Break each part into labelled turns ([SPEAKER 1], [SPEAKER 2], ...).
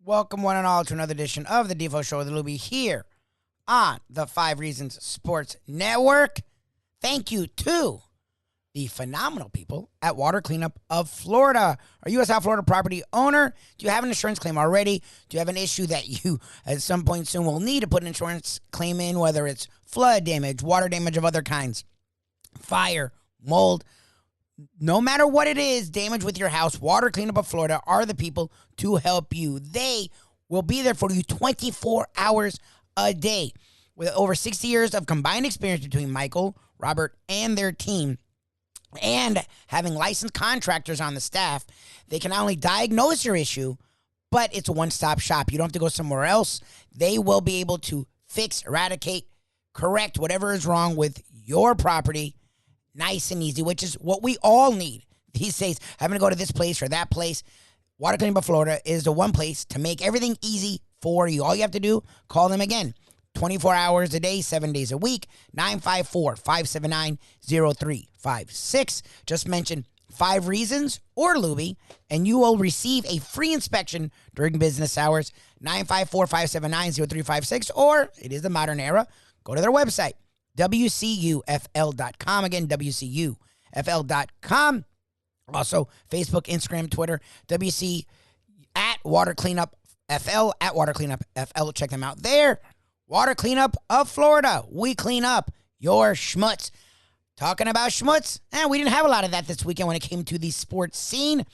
[SPEAKER 1] Welcome one and all to another edition of the Defo Show with Lubie here on the 5 Reasons Sports Network. Thank you to the phenomenal people at Water Cleanup of Florida. Are you a South Florida property owner? Do you have an insurance claim already? Do you have an issue that you at some point soon will need to put an insurance claim in, whether it's flood damage, water damage of other kinds, fire, mold? No matter what it is, damage with your house, Water Cleanup of Florida are the people to help you. They will be there for you 24 hours a day. With over 60 years of combined experience between Michael, Robert, and their team, and having licensed contractors on the staff, they can not only diagnose your issue, but it's a one-stop shop. You don't have to go somewhere else. They will be able to fix, eradicate, correct whatever is wrong with your property nice and easy, which is what we all need these days. Having to go to this place or that place. Water Cleanup of Florida is the one place to make everything easy for you. All you have to do, call them again. 24 hours a day, 7 days a week, 954-579-0356. Just mention 5 Reasons or Lubie, and you will receive a free inspection during business hours, 954-579-0356, or it is the modern era. Go to their website, WCUFL.com. Again, WCUFL.com. Also, Facebook, Instagram, Twitter, WC at Water Cleanup FL, at Water Cleanup FL. Check them out there. Water Cleanup of Florida. We clean up your schmutz. Talking about schmutz, we didn't have a lot of that this weekend when it came to the sports scene.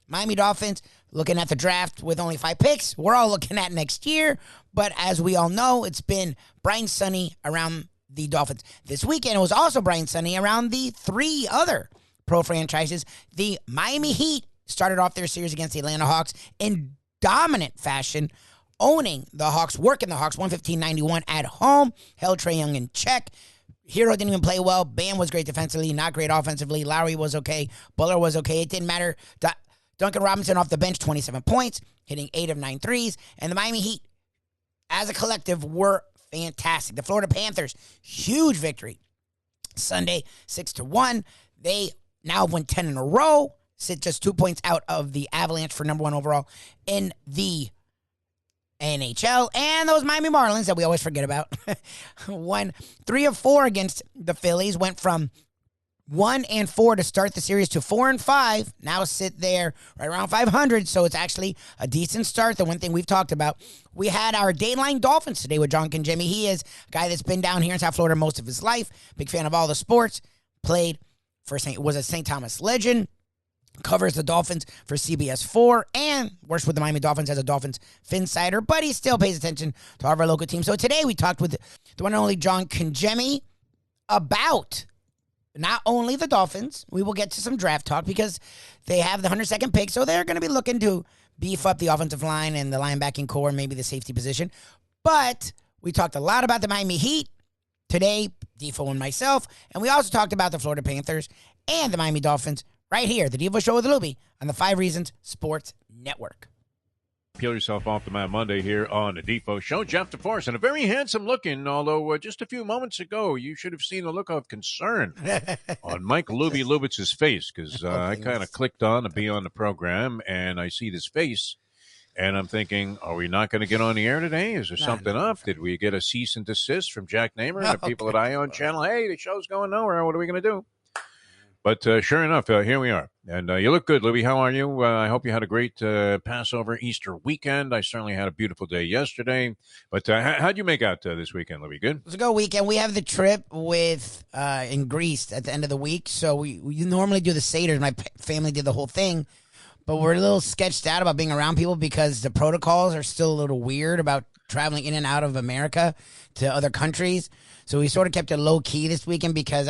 [SPEAKER 1] Miami Dolphins looking at the draft with only 5 picks. We're all looking at next year. But as we all know, it's been bright and sunny around the Dolphins. This weekend, it was also bright and sunny around the 3 other pro franchises. The Miami Heat started off their series against the Atlanta Hawks in dominant fashion, owning the Hawks, working the Hawks 115-91 at home, held Trae Young in check. Hero didn't even play well. Bam was great defensively, not great offensively. Lowry was okay. Buller was okay. It didn't matter. Duncan Robinson off the bench, 27 points, hitting 8 of 9 threes. And the Miami Heat, as a collective, were fantastic. The Florida Panthers, huge victory Sunday, 6-1. They now have won 10 in a row, sit just 2 points out of the Avalanche for number 1 overall in the NHL. And those Miami Marlins that we always forget about won 3 of 4 against the Phillies, went from 1-4 to start the series to 4-5. Now sit there right around 500. So it's actually a decent start. The one thing we've talked about, we had our Dateline Dolphins today with Congemi. He is a guy that's been down here in South Florida most of his life. Big fan of all the sports. Played for was a St. Thomas legend. Covers the Dolphins for CBS 4 and works with the Miami Dolphins as a Dolphins Phinsider, but he still pays attention to all of our local teams. So today we talked with the one and only Congemi about not only the Dolphins. We will get to some draft talk because they have the 102nd pick, so they're going to be looking to beef up the offensive line and the linebacking core, maybe the safety position. But we talked a lot about the Miami Heat today, Defo and myself, and we also talked about the Florida Panthers and the Miami Dolphins right here, the Defo Show with Lubie on the 5 Reasons Sports Network.
[SPEAKER 2] Peel yourself off the mat Monday here on the Defo Show. Jeff DeForest, and a very handsome looking, although just a few moments ago, you should have seen the look of concern on Mike Lubie Lubitz's face, because I kind of clicked on to be on the program, and I see this face, and I'm thinking, are we not going to get on the air today? Is there something up? Did we get a cease and desist from Jack Namer and the people at Ion Channel? Hey, the show's going nowhere. What are we going to do? But sure enough, here we are. And you look good, Lubie. How are you? I hope you had a great Passover Easter weekend. I certainly had a beautiful day yesterday. But how'd you make out this weekend, Lubie? Good?
[SPEAKER 1] It was a good weekend. We have the trip with in Greece at the end of the week. So we normally do the Seder. My family did the whole thing. But we're a little sketched out about being around people because the protocols are still a little weird about traveling in and out of America to other countries. So we sort of kept it low-key this weekend because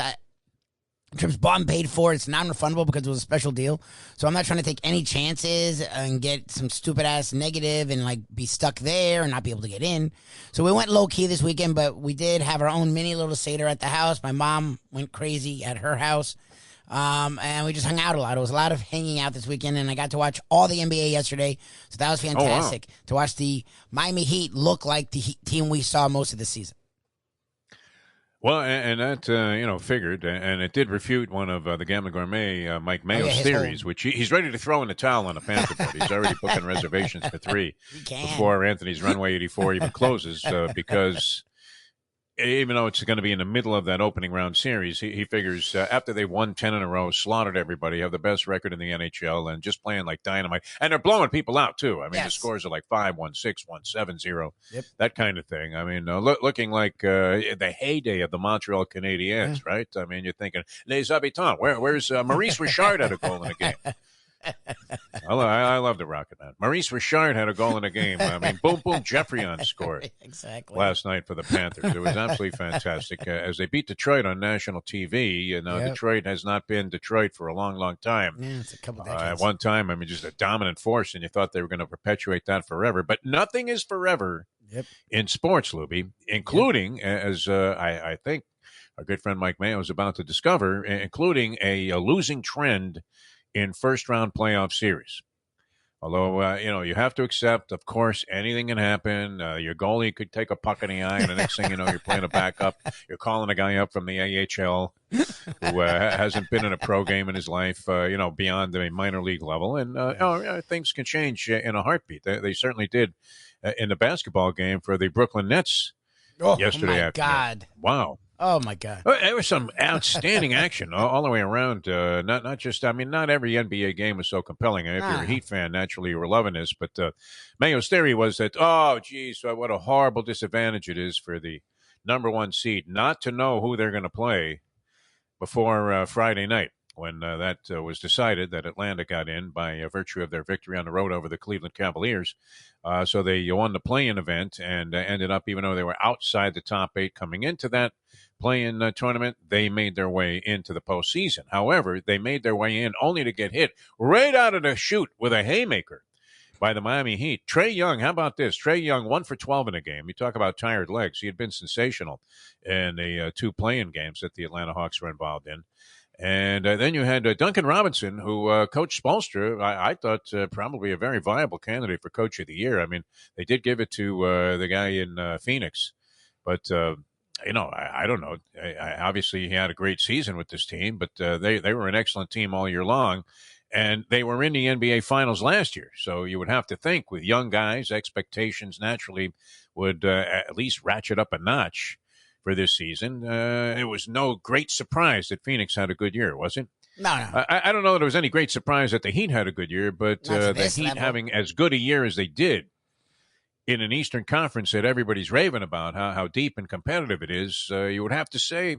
[SPEAKER 1] trip's bought and paid for. It's non-refundable because it was a special deal. So I'm not trying to take any chances and get some stupid-ass negative and, be stuck there and not be able to get in. So we went low-key this weekend, but we did have our own mini little Seder at the house. My mom went crazy at her house, and we just hung out a lot. It was a lot of hanging out this weekend, and I got to watch all the NBA yesterday. So that was fantastic to watch the Miami Heat look like the team we saw most of the season.
[SPEAKER 2] Well, and that, figured, and it did refute one of the Gambling Gourmet, Mike Mayo's
[SPEAKER 1] his
[SPEAKER 2] theories,
[SPEAKER 1] whole-
[SPEAKER 2] which he's ready to throw in the towel on the Panther bet. He's already booking reservations for 3
[SPEAKER 1] He can.
[SPEAKER 2] before Anthony's Runway 84 even closes, because even though it's going to be in the middle of that opening round series, he figures after they won 10 in a row, slaughtered everybody, have the best record in the NHL, and just playing like dynamite. And they're blowing people out, too. I mean, the scores are like 5-1-6, 1-7-0, that kind of thing. I mean, looking like the heyday of the Montreal Canadiens, right? I mean, you're thinking, Les Habitants, where's Maurice Richard had a goal in the game? I love the Rocket Man. Maurice Richard had a goal in a game. I mean, boom, boom, Jeffrion scored last night for the Panthers. It was absolutely fantastic. As they beat Detroit on national TV, Detroit has not been Detroit for a long, long time.
[SPEAKER 1] Yeah, it's a couple decades.
[SPEAKER 2] At one time, I mean, just a dominant force, and you thought they were going to perpetuate that forever. But nothing is forever in sports, Lubie, including, as I think our good friend Mike Mayo is about to discover, including a losing trend in first-round playoff series. Although, you have to accept, of course, anything can happen. Your goalie could take a puck in the eye, and the next thing you know, you're playing a backup. You're calling a guy up from the AHL who hasn't been in a pro game in his life, beyond a minor league level. And things can change in a heartbeat. They certainly did in the basketball game for the Brooklyn Nets yesterday afternoon.
[SPEAKER 1] God.
[SPEAKER 2] Wow.
[SPEAKER 1] Oh, my God.
[SPEAKER 2] There was some outstanding action all the way around. Not just, I mean, not every NBA game was so compelling. If you're a Heat fan, naturally you were loving this. But Mayo's theory was that, what a horrible disadvantage it is for the number 1 seed not to know who they're going to play before Friday night, when that was decided that Atlanta got in by virtue of their victory on the road over the Cleveland Cavaliers. So they won the play-in event and ended up, even though they were outside the top 8 coming into that play-in tournament, they made their way into the postseason. However, they made their way in only to get hit right out of the chute with a haymaker by the Miami Heat. Trae Young, how about this? Trae Young, 1 for 12 in a game. You talk about tired legs. He had been sensational in the 2 play-in games that the Atlanta Hawks were involved in. And then you had Duncan Robinson, who Coach Spoelstra, I thought probably a very viable candidate for Coach of the Year. I mean, they did give it to the guy in Phoenix, but I don't know. Obviously, he had a great season with this team, but they were an excellent team all year long, and they were in the NBA Finals last year. So you would have to think, with young guys, expectations naturally would at least ratchet up a notch for this season. It was no great surprise that Phoenix had a good year, was it?
[SPEAKER 1] No.
[SPEAKER 2] I don't know that there was any great surprise that the Heat had a good year, but the Heat having as good a year as they did in an Eastern Conference that everybody's raving about, how deep and competitive it is, you would have to say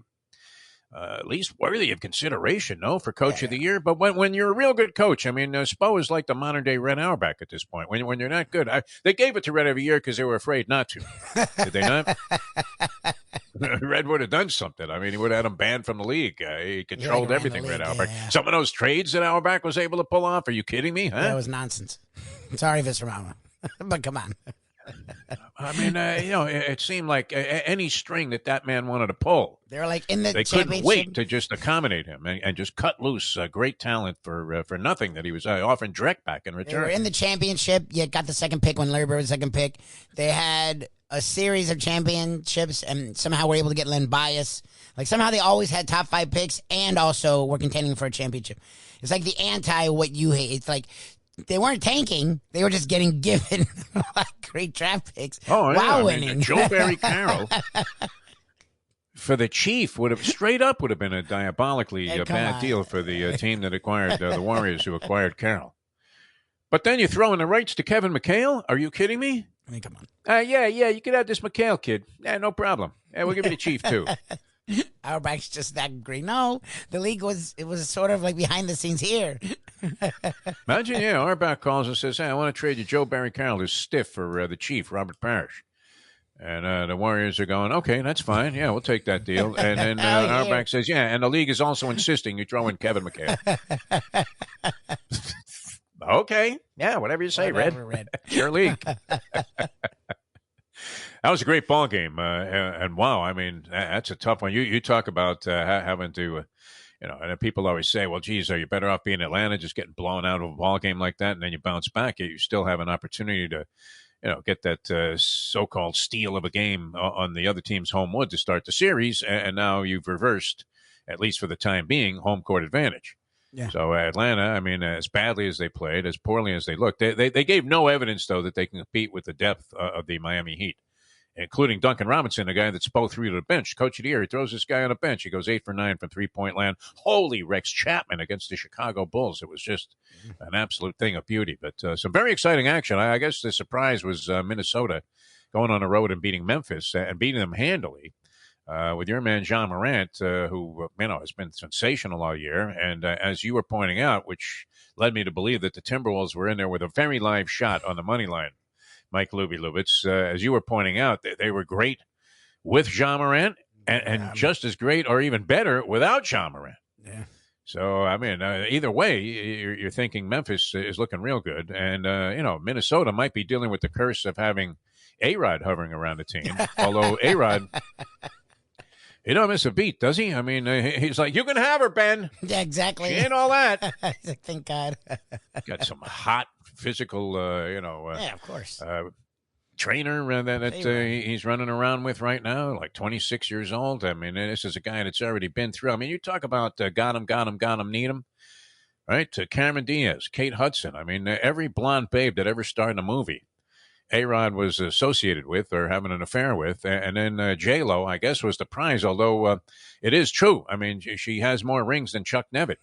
[SPEAKER 2] at least worthy of consideration, no, for Coach of the Year. But when you're a real good coach, I mean, Spo is like the modern-day Red Auerbach at this point. When you're not good, they gave it to Red every year because they were afraid not to. Did they not? Red would have done something. I mean, he would have had him banned from the league. He controlled everything, Red Auerbach. Yeah. Some of those trades that Auerbach was able to pull off, are you kidding me? Huh?
[SPEAKER 1] That was nonsense. Sorry, Viscerama. But come on.
[SPEAKER 2] I mean, it seemed like any string that man wanted to pull.
[SPEAKER 1] They were like in the
[SPEAKER 2] They
[SPEAKER 1] championship.
[SPEAKER 2] couldn't wait to just accommodate him and just cut loose great talent for nothing that he was offering direct back in return.
[SPEAKER 1] They were in the championship. You got the second pick when Larry Bird was second pick. They had a series of championships and somehow were able to get Len Bias. Like somehow they always had top 5 picks and also were contending for a championship. It's like the anti what you hate. It's like they weren't tanking. They were just getting given great draft picks while winning.
[SPEAKER 2] Joe Barry Carroll for the Chief would have been a diabolically bad deal for the team that acquired the Warriors who acquired Carroll. But then you throw in the rights to Kevin McHale? Are you kidding me?
[SPEAKER 1] I mean, come on.
[SPEAKER 2] Yeah, you could have this McHale kid. Yeah, no problem. Yeah, we'll give you the Chief too.
[SPEAKER 1] Auerbach's just that great. No, the league was sort of like behind the scenes here.
[SPEAKER 2] Imagine, Auerbach calls and says, "Hey, I want to trade you Joe Barry Carroll, who's stiff for the Chief, Robert Parrish." And the Warriors are going, "Okay, that's fine. Yeah, we'll take that deal." And then Auerbach says, "Yeah, and the league is also insisting you throw in Kevin McHale." Okay, yeah, whatever you say, Red. Your league. That was a great ball game, and wow, I mean, that's a tough one. You talk about having to, and people always say, well, geez, are you better off being Atlanta, just getting blown out of a ball game like that, and then you bounce back? You still have an opportunity to, get that so-called steal of a game on the other team's home wood to start the series, and now you've reversed, at least for the time being, home court advantage.
[SPEAKER 1] Yeah.
[SPEAKER 2] So Atlanta, I mean, as badly as they played, as poorly as they looked, they gave no evidence, though, that they can compete with the depth of the Miami Heat, including Duncan Robinson, a guy that's both through to the bench. Coach of the year, he throws this guy on the bench. He goes 8 for 9 from three-point land. Holy Rex Chapman against the Chicago Bulls. It was just an absolute thing of beauty. But some very exciting action. I guess the surprise was Minnesota going on the road and beating Memphis and beating them handily. With your man, Ja Morant, who, has been sensational all year. And as you were pointing out, which led me to believe that the Timberwolves were in there with a very live shot on the money line, Mike Lubitz, as you were pointing out, they were great with Ja Morant and just as great or even better without Ja Morant.
[SPEAKER 1] Yeah.
[SPEAKER 2] So, I mean, either way, you're thinking Memphis is looking real good. And, Minnesota might be dealing with the curse of having A-Rod hovering around the team, although A-Rod... He don't miss a beat, does he? I mean, he's like, you can have her, Ben.
[SPEAKER 1] Yeah, exactly.
[SPEAKER 2] She ain't all that.
[SPEAKER 1] Thank God.
[SPEAKER 2] Got some hot physical,
[SPEAKER 1] yeah, of course.
[SPEAKER 2] Trainer that he's running around with right now, like 26 years old. I mean, this is a guy that's already been through. I mean, you talk about got him, need him, right? Cameron Diaz, Kate Hudson. I mean, every blonde babe that ever starred in a movie, A-Rod was associated with or having an affair with. And then J-Lo, I guess, was the prize, although it is true. I mean, she has more rings than Chuck Nevitt.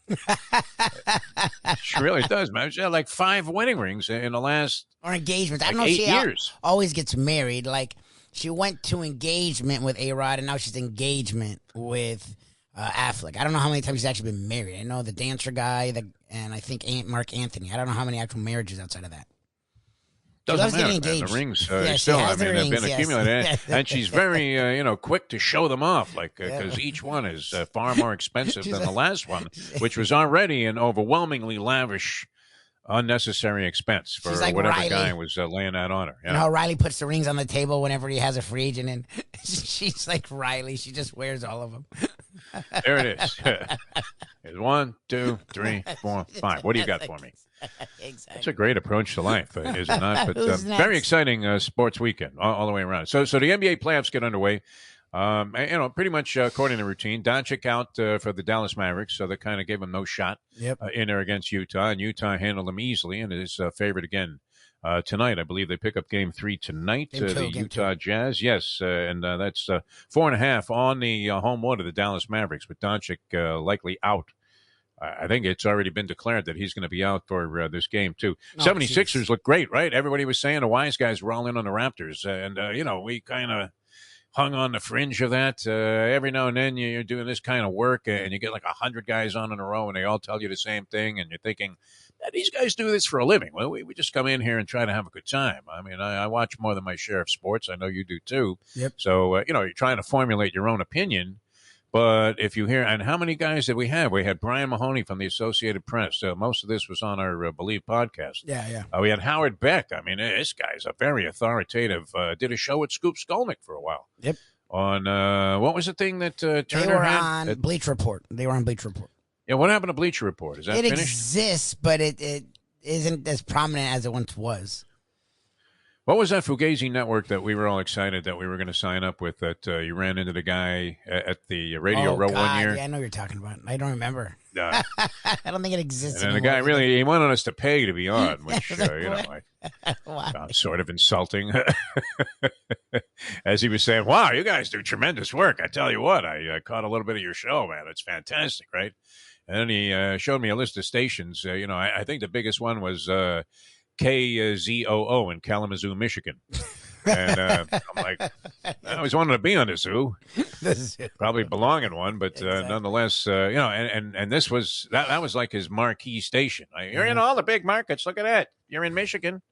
[SPEAKER 2] She really does, man. She had like 5 wedding rings in the last
[SPEAKER 1] or engagements. I don't know
[SPEAKER 2] 8
[SPEAKER 1] if she
[SPEAKER 2] years.
[SPEAKER 1] Always gets married. Like, she went to engagement with A-Rod, and now she's engagement with Affleck. I don't know how many times she's actually been married. I know the dancer guy, and I think Mark Anthony. I don't know how many actual marriages outside of that.
[SPEAKER 2] Doesn't matter, man. The rings still, I mean, have been accumulated. And she's very, quick to show them off, like, because each one is far more expensive than the last one, which was already an overwhelmingly lavish, unnecessary expense for like whatever Riley. Guy was laying that on her.
[SPEAKER 1] You know how Riley puts the rings on the table whenever he has a free agent, and she's like Riley. She just wears all of them.
[SPEAKER 2] There it is. It's 1, 2, 3, 4, 5. What do you got for me?
[SPEAKER 1] Exactly.
[SPEAKER 2] It's a great approach to life, is it not? But very exciting sports weekend all the way around. So the NBA playoffs get underway. Pretty much according to routine. Doncic out for the Dallas Mavericks, so they kind of gave him no shot in there against Utah, and Utah handled them easily and is favored again tonight. I believe they pick up Game 3 tonight. The Utah Jazz, yes, and that's 4.5 on the home wood of the Dallas Mavericks, with Doncic likely out. I think it's already been declared that he's going to be out for this game, too. 76ers look great, right? Everybody was saying the wise guys were all in on the Raptors. And, we kind of hung on the fringe of that. Every now and then you're doing this kind of work and you get like 100 guys on in a row and they all tell you the same thing. And you're thinking, these guys do this for a living. Well, we just come in here and try to have a good time. I mean, I watch more than my share of sports. I know you do, too.
[SPEAKER 1] Yep.
[SPEAKER 2] So, you're trying to formulate your own opinion. But if you hear, and how many guys did we have? We had Brian Mahoney from the Associated Press. Most of this was on our Believe podcast.
[SPEAKER 1] Yeah.
[SPEAKER 2] We had Howard Beck. I mean, this guy's a very authoritative. Did a show with Scoop Skolnick for a while.
[SPEAKER 1] Yep.
[SPEAKER 2] On, what was the thing that Turner
[SPEAKER 1] had? They were
[SPEAKER 2] had?
[SPEAKER 1] on Bleacher Report.
[SPEAKER 2] Yeah, what happened to Bleacher Report? Is that finished?
[SPEAKER 1] It exists, but it isn't as prominent as it once was.
[SPEAKER 2] What was that Fugazi network that we were all excited that we were going to sign up with, that you ran into the guy at the Radio Row 1 year?
[SPEAKER 1] Yeah, I know what you're talking about. I don't remember. I don't think it exists
[SPEAKER 2] and
[SPEAKER 1] anymore.
[SPEAKER 2] The guy really, he wanted us to pay to be on, which, I
[SPEAKER 1] Wow.
[SPEAKER 2] found sort of insulting. As he was saying, wow, you guys do tremendous work. I tell you what, I caught a little bit of your show, man. It's fantastic, right? And then he showed me a list of stations. I think the biggest one was KZOO in Kalamazoo, Michigan. And I'm like, I always wanted to be on the zoo. Probably belong in one, but
[SPEAKER 1] Exactly.
[SPEAKER 2] nonetheless, and this was, that was like his marquee station. You're in all the big markets. Look at that. You're in Michigan.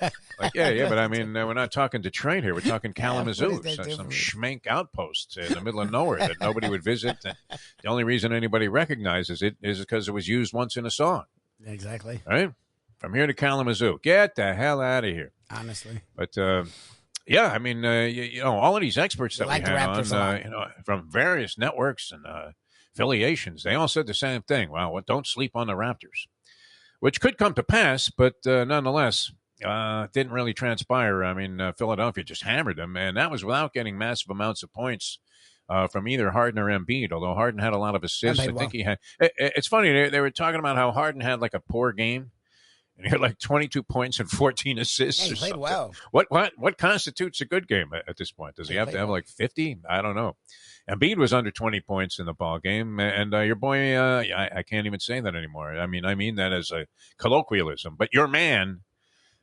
[SPEAKER 2] Like, yeah, but I mean, we're not talking Detroit here. We're talking Kalamazoo, some schmank outpost in the middle of nowhere that nobody would visit. And the only reason anybody recognizes it is because it was used once in a song.
[SPEAKER 1] Exactly.
[SPEAKER 2] Right? From here to Kalamazoo. Get the hell out of here.
[SPEAKER 1] Honestly.
[SPEAKER 2] But, yeah, I mean, all of these experts that we had on, from various networks and affiliations, they all said the same thing. Well, don't sleep on the Raptors, which could come to pass, but nonetheless, didn't really transpire. I mean, Philadelphia just hammered them, and that was without getting massive amounts of points from either Harden or Embiid, although Harden had a lot of assists. I think he had. It's funny, they were talking about how Harden had like a poor game, and he had like 22 points and 14 assists.
[SPEAKER 1] Yeah, he played well.
[SPEAKER 2] What constitutes a good game at this point? Does he have to have like 50? I don't know. Embiid was under 20 points in the ball game, and your boy, I can't even say that anymore. I mean that as a colloquialism, but your man,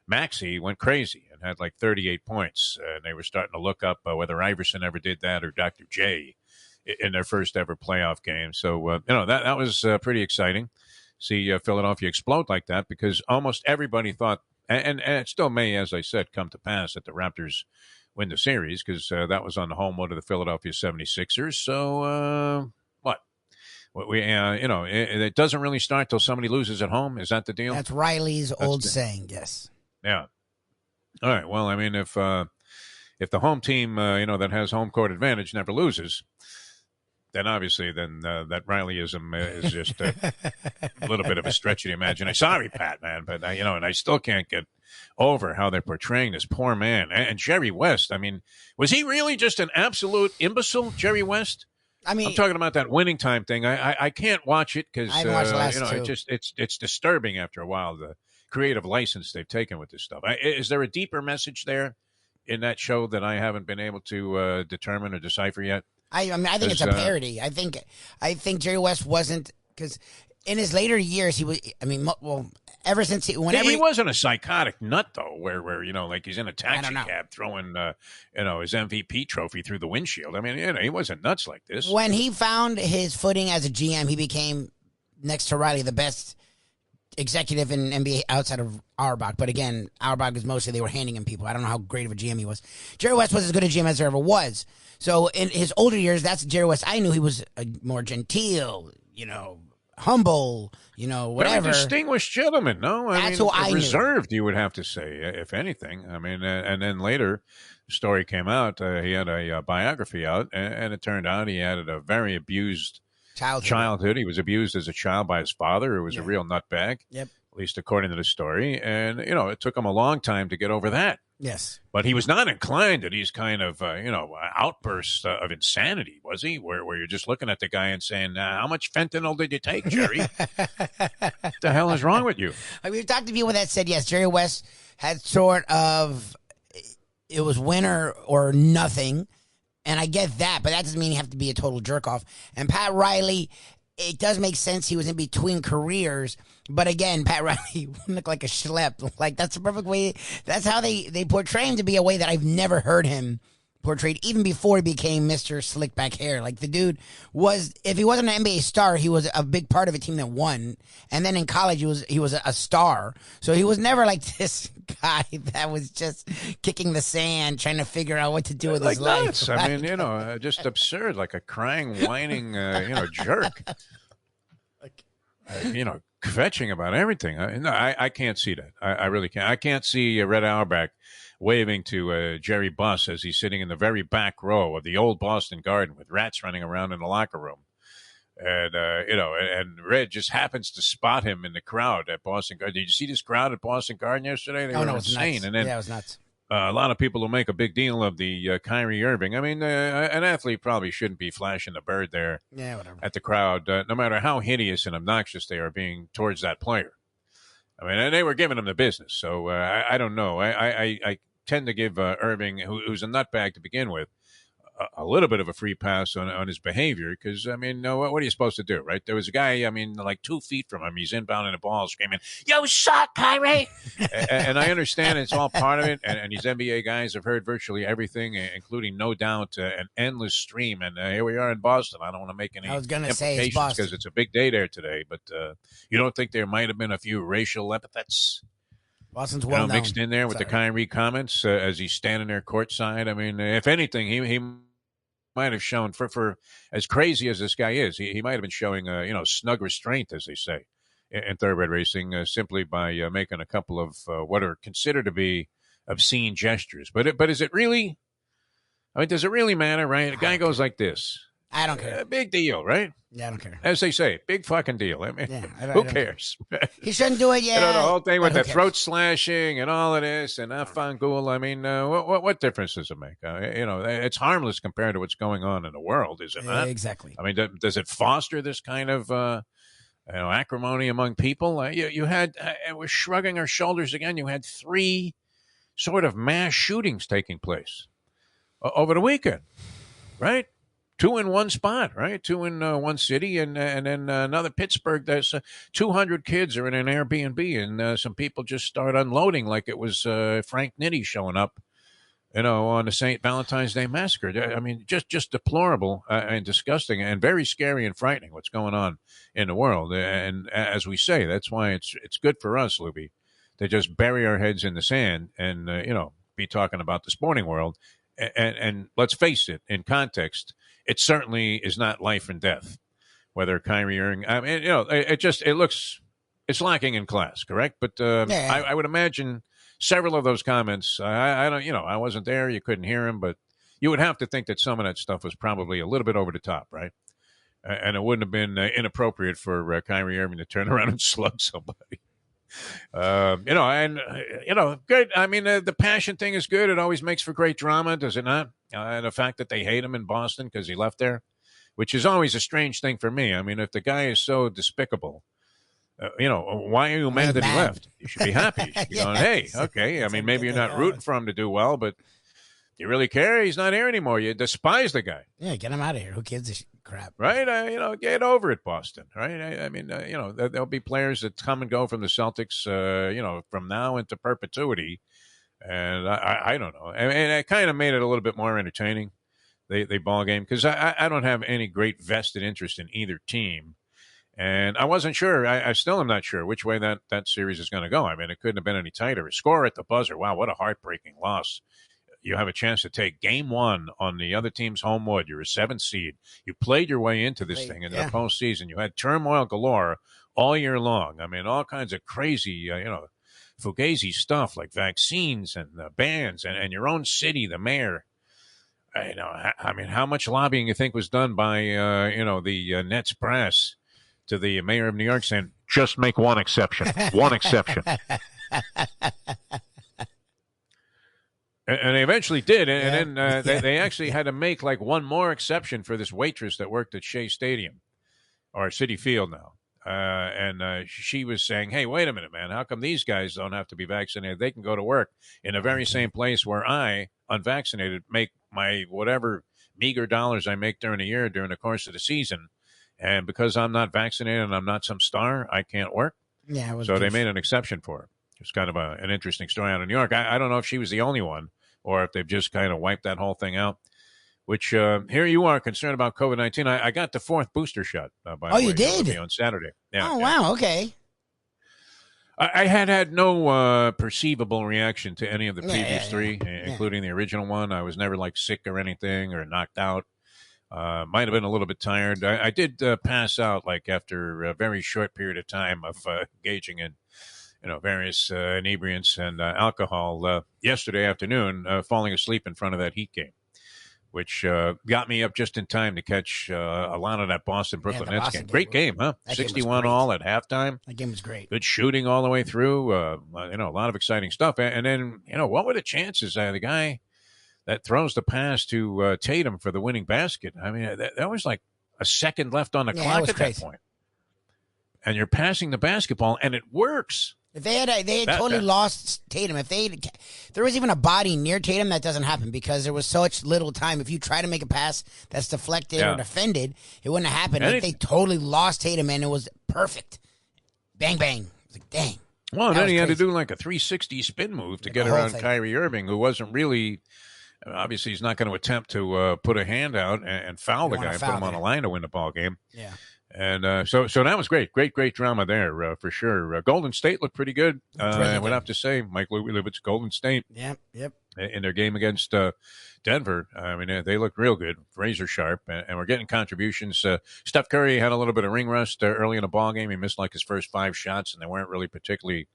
[SPEAKER 2] Maxey, went crazy and had like 38 points. And they were starting to look up whether Iverson ever did that or Dr. J in their first ever playoff game. So, that was pretty exciting. See Philadelphia explode like that, because almost everybody thought, and it still may, as I said, come to pass that the Raptors win the series, because that was on the homewood of the Philadelphia 76ers. So, what? It doesn't really start till somebody loses at home. Is that the deal?
[SPEAKER 1] That's Riley's old saying, yes.
[SPEAKER 2] Yeah. All right. Well, I mean, if the home team, that has home court advantage never loses, then obviously that Rileyism is just a little bit of a stretch of the imagination. Sorry, Pat, man, but and I still can't get over how they're portraying this poor man. And Jerry West, I mean, was he really just an absolute imbecile, Jerry West? I mean, I'm talking about that winning time thing. I can't watch it because it's disturbing after a while, the creative license they've taken with this stuff. Is there a deeper message there in that show that I haven't been able to determine or decipher yet?
[SPEAKER 1] I think it's a parody. I think Jerry West wasn't, because in his later years he was. I mean, well, ever since he
[SPEAKER 2] wasn't a psychotic nut though, where like he's in a taxi cab throwing his MVP trophy through the windshield. I mean, he wasn't nuts like this.
[SPEAKER 1] When he found his footing as a GM, he became, next to Riley, the best executive in NBA outside of Auerbach. But again, Auerbach is mostly they were handing him people. I don't know how great of a GM he was. Jerry West was as good a GM as there ever was. So in his older years, that's Jerry West. I knew he was a more genteel, humble, whatever.
[SPEAKER 2] Very distinguished gentleman. No,
[SPEAKER 1] that's who I
[SPEAKER 2] reserved,
[SPEAKER 1] knew.
[SPEAKER 2] You would have to say, if anything. I mean, and then later, the story came out. He had a biography out, and it turned out he had a very abused childhood. He was abused as a child by his father, who was a real nutbag.
[SPEAKER 1] Yep.
[SPEAKER 2] At least according to the story. And, it took him a long time to get over that.
[SPEAKER 1] Yes.
[SPEAKER 2] But he was not inclined to these kind of, outbursts of insanity, was he? Where you're just looking at the guy and saying, how much fentanyl did you take, Jerry? What the hell is wrong with you?
[SPEAKER 1] We've talked to people that said, yes, Jerry West had sort of, it was winner or nothing. And I get that, but that doesn't mean you have to be a total jerk off. And Pat Riley, it does make sense he was in between careers. But again, Pat Riley looked like a schlep. Like, that's the perfect way. That's how they portray him, to be a way that I've never heard him portrayed, even before he became Mr. Slick Back Hair. Like, the dude was, if he wasn't an NBA star, he was a big part of a team that won. And then in college, he was a star. So he was never like this guy that was just kicking the sand, trying to figure out what to do with his life.
[SPEAKER 2] Right? I mean, just absurd, like a crying, whining, jerk. Kvetching about everything. I can't see that. I really can't. I can't see Red Auerbach waving to Jerry Buss as he's sitting in the very back row of the old Boston Garden with rats running around in the locker room. And, and Red just happens to spot him in the crowd at Boston Garden. Did you see this crowd at Boston Garden yesterday? They were insane.
[SPEAKER 1] Nuts.
[SPEAKER 2] And then,
[SPEAKER 1] it was nuts.
[SPEAKER 2] A lot of people will make a big deal of the Kyrie Irving. I mean, an athlete probably shouldn't be flashing the bird there at the crowd, no matter how hideous and obnoxious they are being towards that player. I mean, and they were giving him the business. So I don't know. I tend to give Irving, who's a nutbag to begin with, a little bit of a free pass on his behavior, because, I mean, what are you supposed to do, right? There was a guy, I mean, like 2 feet from him, he's inbounding the ball, screaming, "Yo, suck, Kyrie!" and I understand it's all part of it, and these NBA guys have heard virtually everything, including, no doubt, an endless stream, and here we are in Boston. I don't want to make any implications because it's a big day there today, but you don't think there might have been a few racial epithets
[SPEAKER 1] Boston's
[SPEAKER 2] mixed in there with the Kyrie comments as he's standing there courtside? I mean, if anything, he might have shown, for as crazy as this guy is, he might have been showing snug restraint, as they say in thoroughbred racing, simply by making a couple of what are considered to be obscene gestures. But is it really? I mean, does it really matter, right? A guy goes like this.
[SPEAKER 1] I don't care.
[SPEAKER 2] Big deal, right?
[SPEAKER 1] Yeah, I don't care.
[SPEAKER 2] As they say, big fucking deal. I mean,
[SPEAKER 1] Yeah,
[SPEAKER 2] who cares?
[SPEAKER 1] He shouldn't do it. Yeah,
[SPEAKER 2] the whole thing with
[SPEAKER 1] who
[SPEAKER 2] the
[SPEAKER 1] cares?
[SPEAKER 2] throat slashing and all of this and Afangul. I mean, what difference does it make? It's harmless compared to what's going on in the world, is it not?
[SPEAKER 1] Exactly.
[SPEAKER 2] I mean, does it foster this kind of acrimony among people? You had, we're shrugging our shoulders again. You had 3 sort of mass shootings taking place over the weekend, right? 2 in one spot, right? 2 in one city, and then another Pittsburgh. There's 200 kids are in an Airbnb, and some people just start unloading like it was Frank Nitti showing up, on the St. Valentine's Day massacre. I mean, just deplorable and disgusting, and very scary and frightening what's going on in the world. And as we say, that's why it's good for us, Lubie, to just bury our heads in the sand and be talking about the sporting world. And let's face it, in context, it certainly is not life and death. Whether Kyrie Irving, I mean, it's lacking in class, correct? But I would imagine several of those comments. I don't, I wasn't there. You couldn't hear him, but you would have to think that some of that stuff was probably a little bit over the top, right? And it wouldn't have been inappropriate for Kyrie Irving to turn around and slug somebody. Good. I mean, the passion thing is good. It always makes for great drama, does it not? And the fact that they hate him in Boston because he left there, which is always a strange thing for me. I mean, if the guy is so despicable, why are you mad that he left? You should be happy. You should be going, hey, okay. I mean, maybe you're not rooting for him to do well, but do you really care? He's not here anymore. You despise the guy.
[SPEAKER 1] Yeah, get him out of here. Who gives a crap?
[SPEAKER 2] Right? Get over it, Boston. Right? I mean, there'll be players that come and go from the Celtics, from now into perpetuity. And I don't know. And it kind of made it a little bit more entertaining, the ball game, because I don't have any great vested interest in either team. And I wasn't sure. I still am not sure which way that series is going to go. I mean, it couldn't have been any tighter. A score at the buzzer. Wow, what a heartbreaking loss. You have a chance to take game 1 on the other team's home wood. You're a 7th seed. You played your way into this thing into the postseason. You had turmoil galore all year long. I mean, all kinds of crazy, fugazi stuff like vaccines and bans and your own city, the mayor. I mean, how much lobbying you think was done by, the Nets brass to the mayor of New York saying, just make one exception, one exception. And they eventually did. And then they actually had to make like one more exception for this waitress that worked at Shea Stadium or Citi Field now. And she was saying, hey, wait a minute, man. How come these guys don't have to be vaccinated? They can go to work in the very same place where I, unvaccinated, make my whatever meager dollars I make during the year during the course of the season. And because I'm not vaccinated and I'm not some star, I can't work.
[SPEAKER 1] Yeah.
[SPEAKER 2] So they made an exception for her. It's kind of an interesting story out of New York. I don't know if she was the only one or if they've just kind of wiped that whole thing out. Which here you are concerned about COVID-19. I got the 4th booster shot. By the way,
[SPEAKER 1] you did?
[SPEAKER 2] On Saturday. Yeah,
[SPEAKER 1] oh, wow. Okay.
[SPEAKER 2] I had no perceivable reaction to any of the previous 3, including the original one. I was never like sick or anything or knocked out. Might have been a little bit tired. I did pass out like after a very short period of time of engaging in various inebriants and alcohol yesterday afternoon, falling asleep in front of that Heat game, which got me up just in time to catch a lot of that Boston-Brooklyn Nets game. Great game, huh? 61 all at halftime.
[SPEAKER 1] That game was great.
[SPEAKER 2] Good shooting all the way through. A lot of exciting stuff. And then, what were the chances? The guy that throws the pass to Tatum for the winning basket. I mean, that was like a second left on the clock at that point. And you're passing the basketball, and it works.
[SPEAKER 1] If they had totally lost Tatum, if there was even a body near Tatum, that doesn't happen because there was such little time. If you try to make a pass that's deflected or defended, it wouldn't have happened. If they totally lost Tatum, and it was perfect. Bang, bang. It's like, dang.
[SPEAKER 2] Well, and then he had to do like a 360 spin move to get around Kyrie Irving, who wasn't really – obviously he's not going to attempt to put a hand out and foul the guy and put him on a line to win the ball game.
[SPEAKER 1] Yeah.
[SPEAKER 2] And so that was great. Great drama there for sure. Golden State looked pretty good. I would have to say, Mike Lubie, it's Golden State.
[SPEAKER 1] Yep.
[SPEAKER 2] in their game against Denver. I mean, they looked real good, razor sharp, and we're getting contributions. Steph Curry had a little bit of ring rust early in the ball game. He missed like his first 5 shots, and they weren't really particularly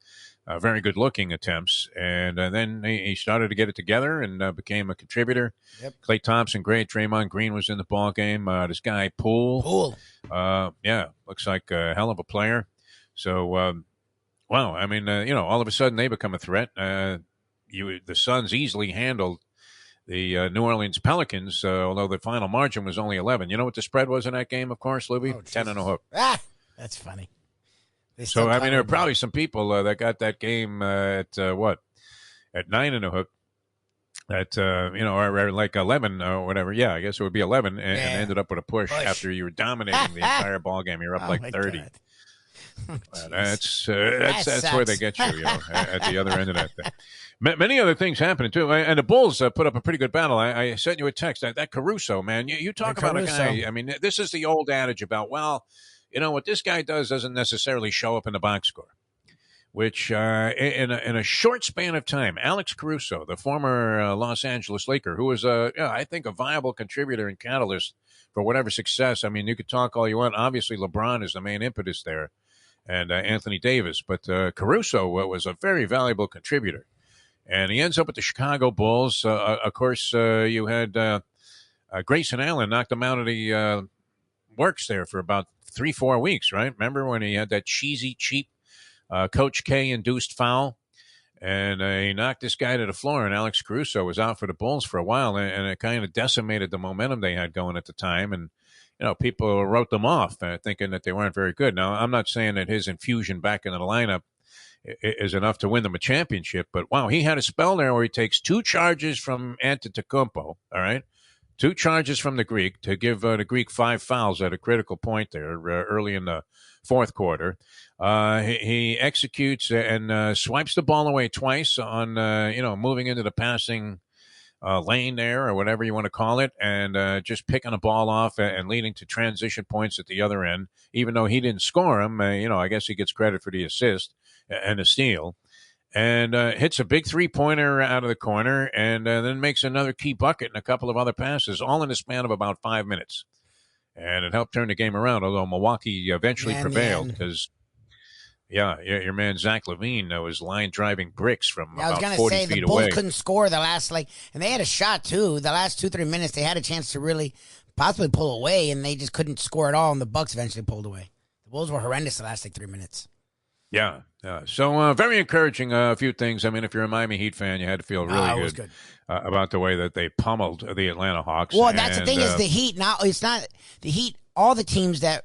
[SPEAKER 2] very good-looking attempts. And then he started to get it together and became a contributor.
[SPEAKER 1] Yep.
[SPEAKER 2] Klay Thompson, great. Draymond Green was in the ball game. This guy, Poole. Looks like a hell of a player. So, wow, I mean, all of a sudden they become a threat. The Suns easily handled the New Orleans Pelicans, although the final margin was only 11. You know what the spread was in that game, of course, Lubie? 10 and a hook.
[SPEAKER 1] That's funny.
[SPEAKER 2] So, I mean, there are probably some people that got that game at 9 and a hook, or like 11 or whatever. Yeah, I guess it would be 11, and ended up with a push after you were dominating the entire ball game. You're up like 30. That's where they get you, at the other end of that thing. Many other things happening, too. And the Bulls put up a pretty good battle. I sent you a text. That Caruso, man, you talk about a guy. I mean, this is the old adage about, what this guy doesn't necessarily show up in the box score, which in a short span of time, Alex Caruso, the former Los Angeles Laker, who was, I think, a viable contributor and catalyst for whatever success. I mean, you could talk all you want. Obviously, LeBron is the main impetus there, and Anthony Davis. But Caruso was a very valuable contributor. And he ends up with the Chicago Bulls. Of course, you had Grayson Allen knocked him out of the works there for about 3-4 weeks, right? Remember when he had that cheesy, cheap Coach K-induced foul? And he knocked this guy to the floor, and Alex Caruso was out for the Bulls for a while, and it kind of decimated the momentum they had going at the time. And, people wrote them off thinking that they weren't very good. Now, I'm not saying that his infusion back into the lineup is enough to win them a championship, but wow, he had a spell there where he takes 2 charges from Antetokounmpo, all right? 2 charges from the Greek to give the Greek 5 fouls at a critical point there early in the fourth quarter. He executes and swipes the ball away twice on, moving into the passing lane there or whatever you want to call it, and just picking a ball off and leading to transition points at the other end. Even though he didn't score them, I guess he gets credit for the assist and the steal. And hits a big 3-pointer out of the corner, and then makes another key bucket and a couple of other passes, all in the span of about 5 minutes. And it helped turn the game around, although Milwaukee eventually prevailed because, your man Zach LaVine was line driving bricks from about 40 feet away. I was going to say, the Bulls couldn't score the last,
[SPEAKER 1] and they had a shot, too. The last 2-3 minutes, they had a chance to really possibly pull away, and they just couldn't score at all, and the Bucks eventually pulled away. The Bulls were horrendous the last, 3 minutes.
[SPEAKER 2] Yeah. So very encouraging. A few things. I mean, if you're a Miami Heat fan, you had to feel really good about the way that they pummeled the Atlanta Hawks.
[SPEAKER 1] Well, that's the thing is the Heat. Now, it's not the Heat. All the teams that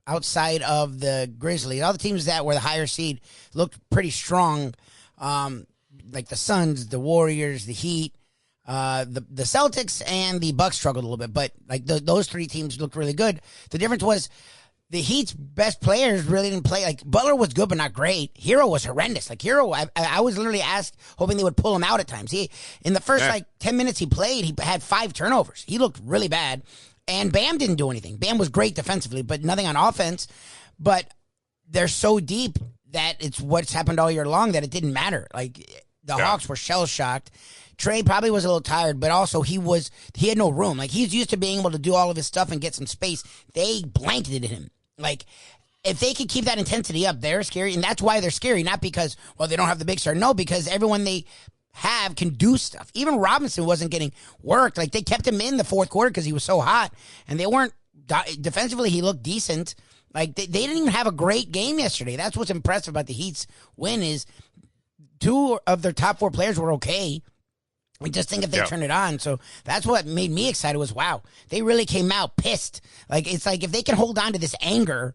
[SPEAKER 1] outside of the Grizzlies, all the teams that were the higher seed looked pretty strong. Like the Suns, the Warriors, the Heat, the Celtics, and the Bucks struggled a little bit. But like those 3 teams looked really good. The difference was the Heat's best players really didn't play. Like, Butler was good, but not great. Hero was horrendous. Like, Hero, I was literally hoping they would pull him out at times. In the first, 10 minutes he played, he had 5 turnovers. He looked really bad. And Bam didn't do anything. Bam was great defensively, but nothing on offense. But they're so deep that it's what's happened all year long that it didn't matter. Like, the Hawks were shell-shocked. Trae probably was a little tired, but also he had no room. Like, he's used to being able to do all of his stuff and get some space. They blanketed him. Like, if they could keep that intensity up, they're scary. And that's why they're scary. Not because, they don't have the big star. No, because everyone they have can do stuff. Even Robinson wasn't getting worked. Like, they kept him in the fourth quarter because he was so hot. And they weren't, defensively, he looked decent. Like, they didn't even have a great game yesterday. That's what's impressive about the Heat's win is 2 of their top 4 players were okay. We just think if they turn it on. So that's what made me excited was, wow, they really came out pissed. Like, it's like if they can hold on to this anger,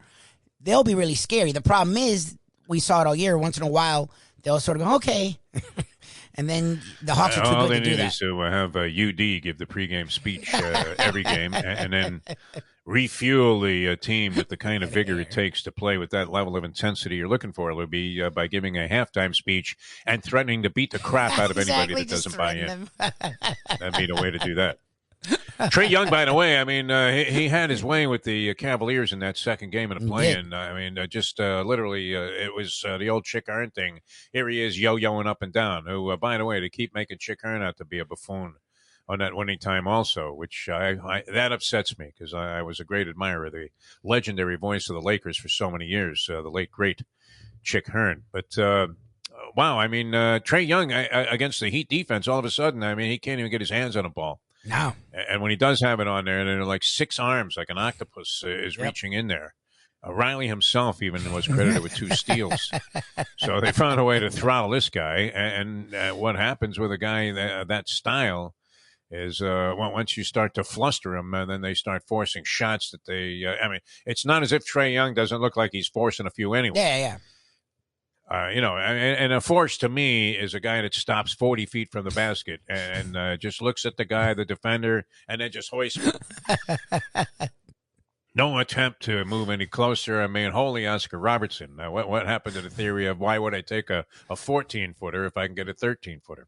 [SPEAKER 1] they'll be really scary. The problem is we saw it all year. Once in a while, they'll sort of go, okay. And then the Hawks are too good to do that.
[SPEAKER 2] All they need is to have UD give the pregame speech every game and then refuel the team with the kind of vigor it takes to play with that level of intensity you're looking for, Lubie, by giving a halftime speech and threatening to beat the crap out of anybody that doesn't buy in. That'd be the way to do that. Trae Young, by the way, I mean, he had his way with the Cavaliers in that second game of the play-in. I mean, literally, it was the old Chick Hearn thing. Here he is yo-yoing up and down, who, by the way, they keep making Chick Hearn out to be a buffoon on that winning time also, which that upsets me because I was a great admirer of the legendary voice of the Lakers for so many years, the late, great Chick Hearn. But, wow, I mean, Trae Young against the Heat defense, all of a sudden, I mean, he can't even get his hands on a ball.
[SPEAKER 1] No.
[SPEAKER 2] And when he does have it on there, there are like 6 arms, like an octopus is reaching in there. Riley himself even was credited with 2 steals. So they found a way to throttle this guy. And what happens with a guy that style is once you start to fluster him, then they start forcing shots that they I mean, it's not as if Trae Young doesn't look like he's forcing a few anyway.
[SPEAKER 1] Yeah.
[SPEAKER 2] And a force to me is a guy that stops 40 feet from the basket and just looks at the guy, the defender, and then just hoists him. No attempt to move any closer. I mean, holy Oscar Robertson. Now, what happened to the theory of why would I take a 14-footer if I can get a 13-footer?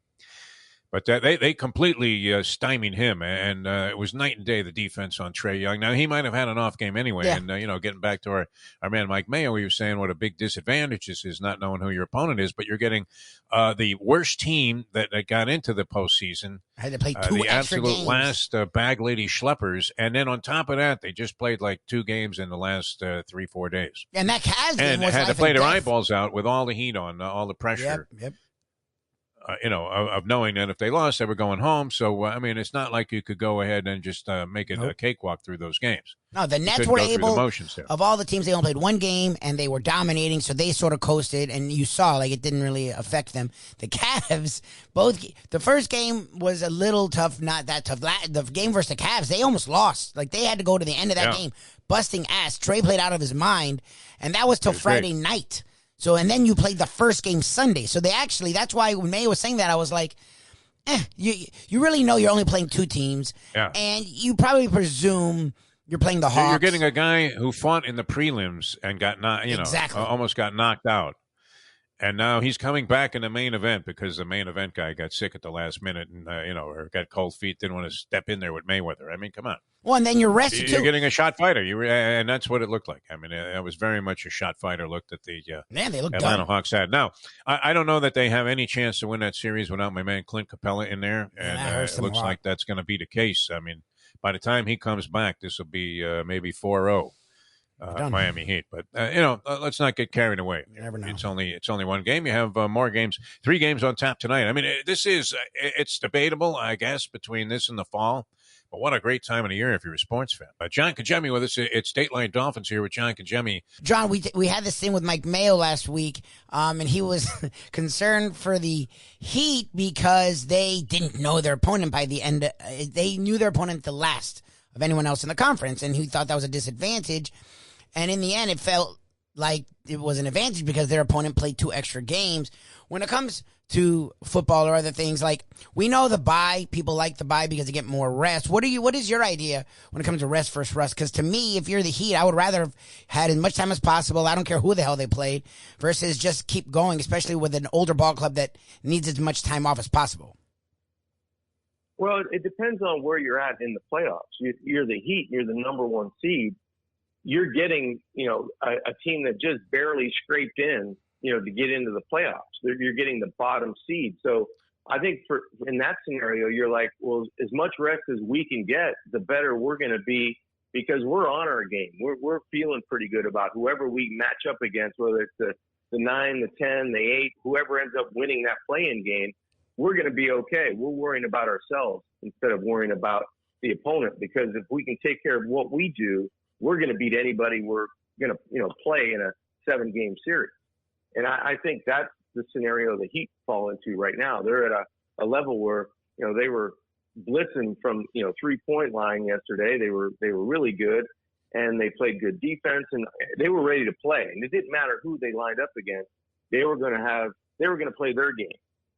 [SPEAKER 2] But they completely stymied him, and it was night and day, the defense on Trae Young. Now, he might have had an off game anyway, and, getting back to our man Mike Mayo, he was saying what a big disadvantage this is, not knowing who your opponent is, but you're getting the worst team that got into the postseason.
[SPEAKER 1] Had to play 2
[SPEAKER 2] the
[SPEAKER 1] extra
[SPEAKER 2] absolute
[SPEAKER 1] games.
[SPEAKER 2] last bag lady schleppers, and then on top of that, they just played like 2 games in the last 3-4 days.
[SPEAKER 1] And that Cavs game
[SPEAKER 2] and
[SPEAKER 1] was
[SPEAKER 2] had
[SPEAKER 1] life
[SPEAKER 2] to play
[SPEAKER 1] and
[SPEAKER 2] their
[SPEAKER 1] death.
[SPEAKER 2] eyeballs out with all the heat on, all the pressure.
[SPEAKER 1] Yep.
[SPEAKER 2] Of knowing that if they lost, they were going home. So, I mean, it's not like you could go ahead and just make it a cakewalk through those games.
[SPEAKER 1] No, the Nets were able,
[SPEAKER 2] the
[SPEAKER 1] of all the teams, they only played 1 game, and they were dominating, so they sort of coasted, and you saw, like, it didn't really affect them. The Cavs, the first game was a little tough, not that tough. The game versus the Cavs, they almost lost. Like, they had to go to the end of that game, busting ass. Trae played out of his mind, and that was till Friday night. So, and then you played the first game Sunday. So that's why when May was saying that, I was like, you really know you're only playing 2 teams.
[SPEAKER 2] Yeah.
[SPEAKER 1] And you probably presume you're playing the Hawks.
[SPEAKER 2] You're getting a guy who fought in the prelims and got almost got knocked out. And now he's coming back in the main event because the main event guy got sick at the last minute and, or got cold feet, didn't want to step in there with Mayweather. I mean, come on.
[SPEAKER 1] Well, and then you're rested, too.
[SPEAKER 2] You're getting a shot fighter, and that's what it looked like. I mean, it was very much a shot fighter look that the Atlanta Hawks had. Now, I don't know that they have any chance to win that series without my man Clint Capella in there, and it looks like that's going to be the case. I mean, by the time he comes back, this will be maybe 4-0. Miami Heat, but let's not get carried away.
[SPEAKER 1] You never know.
[SPEAKER 2] It's only 1 game. You have more games, 3 games on tap tonight. I mean, it's debatable, I guess, between this and the fall. But what a great time of the year if you're a sports fan. John Congemi with us. It's Dateline Dolphins here with John Congemi.
[SPEAKER 1] John, we had this thing with Mike Mayo last week, and he was concerned for the Heat because they didn't know their opponent by the end. They knew their opponent the last of anyone else in the conference, and he thought that was a disadvantage. And in the end, it felt like it was an advantage because their opponent played 2 extra games. When it comes to football or other things, like we know the bye, people like the bye because they get more rest. What is your idea when it comes to rest versus rust? Because to me, if you're the Heat, I would rather have had as much time as possible. I don't care who the hell they played versus just keep going, especially with an older ball club that needs as much time off as possible.
[SPEAKER 3] Well, it depends on where you're at in the playoffs. You're the Heat, you're the number 1 seed. You're getting, a team that just barely scraped in, to get into the playoffs. You're getting the bottom seed. So I think in that scenario, you're like, well, as much rest as we can get, the better we're going to be because we're on our game. We're feeling pretty good about whoever we match up against, whether it's the 9, the 10, the 8, whoever ends up winning that play-in game, we're going to be okay. We're worrying about ourselves instead of worrying about the opponent because if we can take care of what we do, we're going to beat anybody we're going to, play in a 7-game series. And I think that's the scenario the Heat fall into right now. They're at a level where, they were blitzing from, 3-point line yesterday. They were really good and they played good defense and they were ready to play. And it didn't matter who they lined up against. They were going to play their game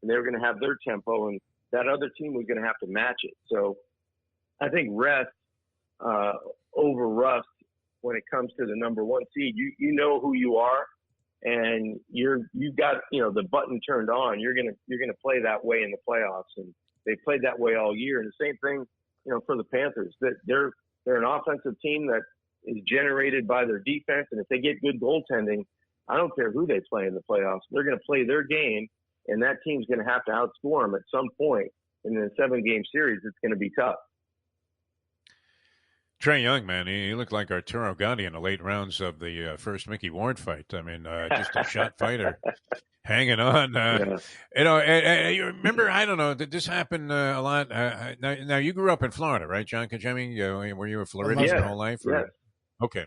[SPEAKER 3] and they were going to have their tempo and that other team was going to have to match it. So I think rest, over rust when it comes to the number 1 seed. You know who you are, and you've got the button turned on. You're gonna play that way in the playoffs, and they played that way all year. And the same thing for the Panthers. That they're an offensive team that is generated by their defense, and if they get good goaltending, I don't care who they play in the playoffs. They're going to play their game, and that team's going to have to outscore them at some point. And in a 7-game series, it's going to be tough.
[SPEAKER 2] Trae Young, man, he looked like Arturo Gatti in the late rounds of the first Mickey Ward fight. I mean, just a shot fighter, hanging on.
[SPEAKER 3] Yeah.
[SPEAKER 2] You remember? I don't know. Did this happen a lot? Now, you grew up in Florida, right, John Congemi? Were you a Floridian your whole life?
[SPEAKER 3] Yeah.
[SPEAKER 2] Okay.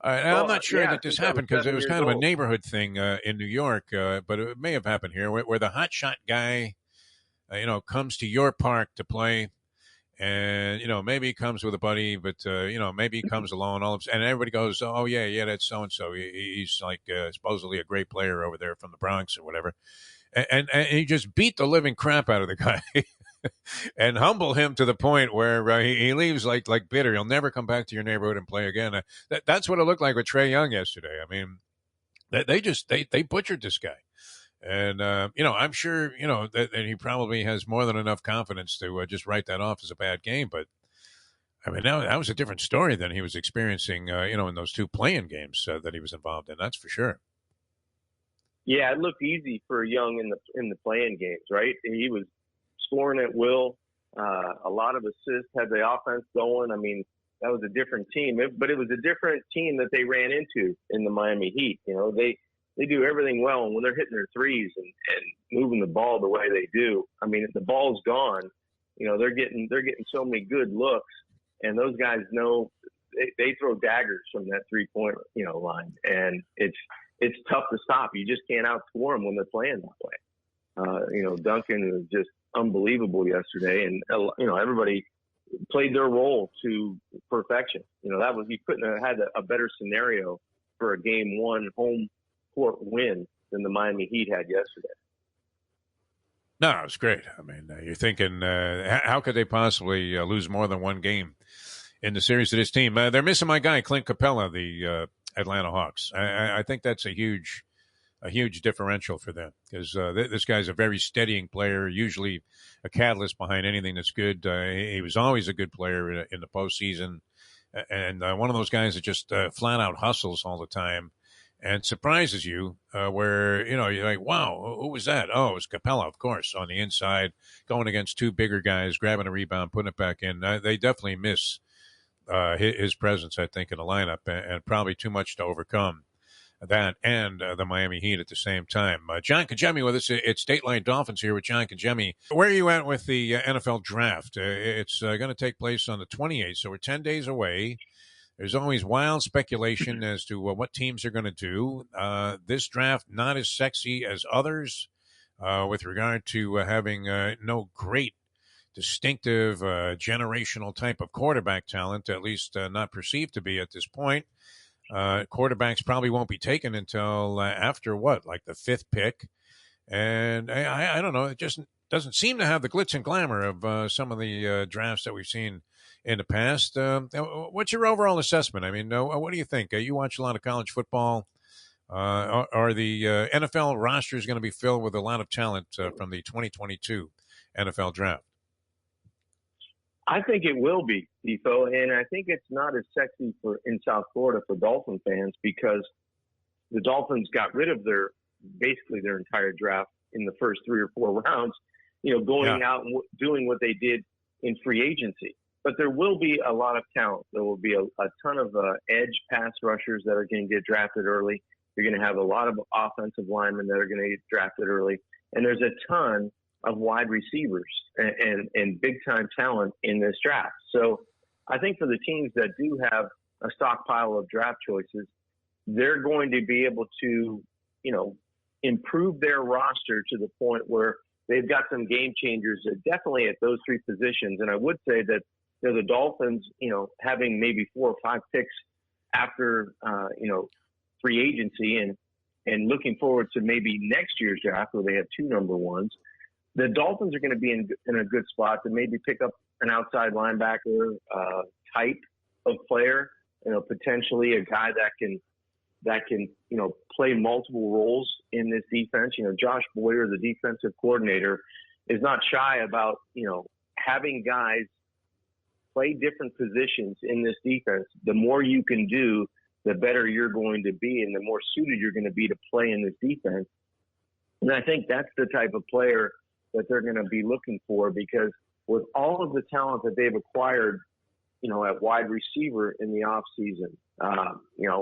[SPEAKER 2] I'm not sure that this happened because it was kind of a neighborhood thing in New York, but it may have happened here, where the hotshot guy, comes to your park to play. And, maybe he comes with a buddy, but, maybe he comes alone. And everybody goes, oh, yeah, that's so-and-so. He's like supposedly a great player over there from the Bronx or whatever. And he just beat the living crap out of the guy and humble him to the point where he leaves like bitter. He'll never come back to your neighborhood and play again. That's what it looked like with Trae Young yesterday. I mean, they butchered this guy. And, I'm sure, that he probably has more than enough confidence to just write that off as a bad game. But, I mean, that was a different story than he was experiencing, in those 2 playing games that he was involved in. That's for sure.
[SPEAKER 3] Yeah, it looked easy for Young in the playing games, right? He was scoring at will, a lot of assists, had the offense going. I mean, that was a different team. But it was a different team that they ran into in the Miami Heat. They do everything well, and when they're hitting their threes and moving the ball the way they do, I mean, if the ball's gone, they're getting so many good looks, and those guys know they throw daggers from that 3-point line, and it's tough to stop. You just can't outscore them when they're playing that way. Duncan was just unbelievable yesterday, and everybody played their role to perfection. You couldn't have had a better scenario for a Game 1 home court win than the Miami Heat had yesterday.
[SPEAKER 2] No, it was great. I mean, you're thinking, how could they possibly lose more than 1 game in the series to this team? They're missing my guy, Clint Capella, the Atlanta Hawks. I think that's a huge differential for them because this guy's a very steadying player, usually a catalyst behind anything that's good. He was always a good player in the postseason, and one of those guys that just flat out hustles all the time. And surprises you where, you're like, wow, who was that? Oh, it was Capella, of course, on the inside, going against 2 bigger guys, grabbing a rebound, putting it back in. They definitely miss his presence, I think, in the lineup, and probably too much to overcome that and the Miami Heat at the same time. John Congemi with us. It's Dateline Dolphins here with John Congemi. Where are you at with the NFL draft? It's going to take place on the 28th, so we're 10 days away. There's always wild speculation as to what teams are going to do. This draft not as sexy as others with regard to having no great, distinctive, generational type of quarterback talent, at least not perceived to be at this point. Quarterbacks probably won't be taken until after like the 5th pick. And I don't know. It just doesn't seem to have the glitz and glamour of some of the drafts that we've seen in the past. What's your overall assessment? I mean, what do you think? You watch a lot of college football. Are the NFL rosters going to be filled with a lot of talent from the 2022 NFL draft?
[SPEAKER 3] I think it will be, Defo, and I think it's not as sexy in South Florida for Dolphin fans because the Dolphins got rid of basically their entire draft in the first 3 or 4 rounds, going out and doing what they did in free agency. But there will be a lot of talent. There will be a ton of edge pass rushers that are going to get drafted early. You're going to have a lot of offensive linemen that are going to get drafted early. And there's a ton of wide receivers and big-time talent in this draft. So I think for the teams that do have a stockpile of draft choices, they're going to be able to, improve their roster to the point where they've got some game changers definitely at those 3 positions. And I would say that the Dolphins, having maybe 4 or 5 picks after, free agency and looking forward to maybe next year's draft where they have 2 number 1s, the Dolphins are going to be in a good spot to maybe pick up an outside linebacker type of player, potentially a guy that can play multiple roles in this defense. Josh Boyer, the defensive coordinator, is not shy about, having guys play different positions in this defense, the more you can do, the better you're going to be and the more suited you're going to be to play in this defense. And I think that's the type of player that they're going to be looking for, because with all of the talent that they've acquired, at wide receiver in the offseason,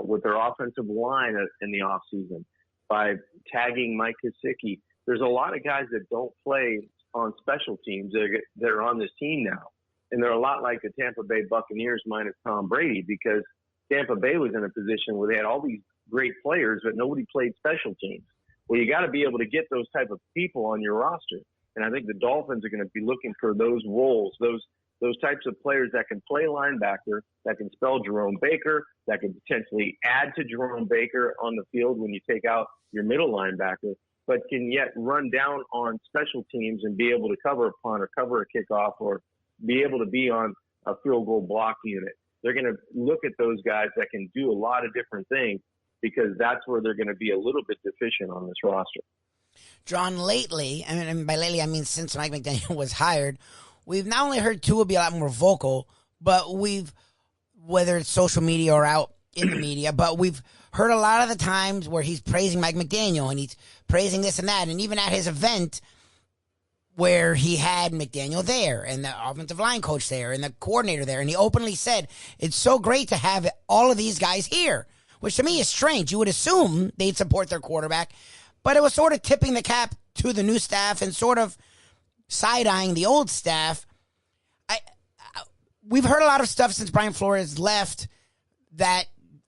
[SPEAKER 3] with their offensive line in the offseason, by tagging Mike Gesicki, there's a lot of guys that don't play on special teams that are on this team now. And they're a lot like the Tampa Bay Buccaneers minus Tom Brady, because Tampa Bay was in a position where they had all these great players, but nobody played special teams. Well, you got to be able to get those type of people on your roster. And I think the Dolphins are going to be looking for those roles, those types of players that can play linebacker, that can spell Jerome Baker, that can potentially add to Jerome Baker on the field when you take out your middle linebacker, but can yet run down on special teams and be able to cover a punt or cover a kickoff or be able to be on a field goal block unit. They're going to look at those guys that can do a lot of different things, because that's where they're going to be a little bit deficient on this roster.
[SPEAKER 1] John, lately, and by lately I mean since Mike McDaniel was hired, we've not only heard Tua be a lot more vocal, but whether it's social media or out in the media, but we've heard a lot of the times where he's praising Mike McDaniel and he's praising this and that. And even at his event where he had McDaniel there and the offensive line coach there and the coordinator there, and he openly said, it's so great to have all of these guys here, which to me is strange. You would assume they'd support their quarterback, but it was sort of tipping the cap to the new staff and sort of side-eyeing the old staff. We've heard a lot of stuff since Brian Flores left that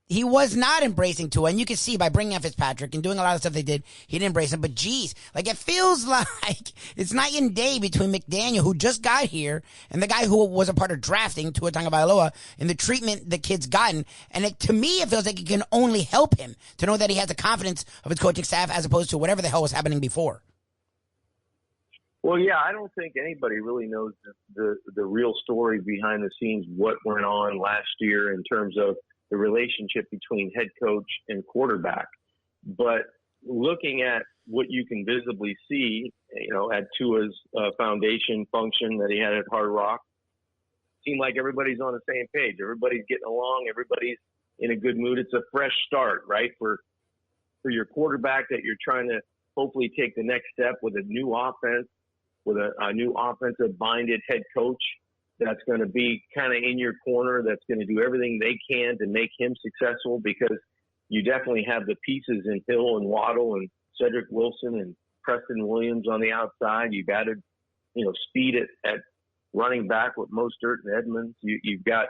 [SPEAKER 1] he was not embracing Tua, and you can see by bringing up Fitzpatrick and doing a lot of stuff they did, he didn't embrace him. But geez, it feels like it's night and day between McDaniel, who just got here, and the guy who was a part of drafting Tua Tagovailoa, and the treatment the kid's gotten. And to me, it feels like it can only help him to know that he has the confidence of his coaching staff as opposed to whatever the hell was happening before.
[SPEAKER 3] Well, yeah, I don't think anybody really knows the real story behind the scenes, what went on last year in terms of the relationship between head coach and quarterback. But looking at what you can visibly see, at Tua's foundation function that he had at Hard Rock, seemed like everybody's on the same page. Everybody's getting along. Everybody's in a good mood. It's a fresh start, right, for your quarterback that you're trying to hopefully take the next step with a new offense, with a new offensive-minded head coach that's going to be kind of in your corner, that's going to do everything they can to make him successful, because you definitely have the pieces in Hill and Waddle and Cedric Wilson and Preston Williams on the outside. You've added, speed at running back with Mostert and Edmonds. You've got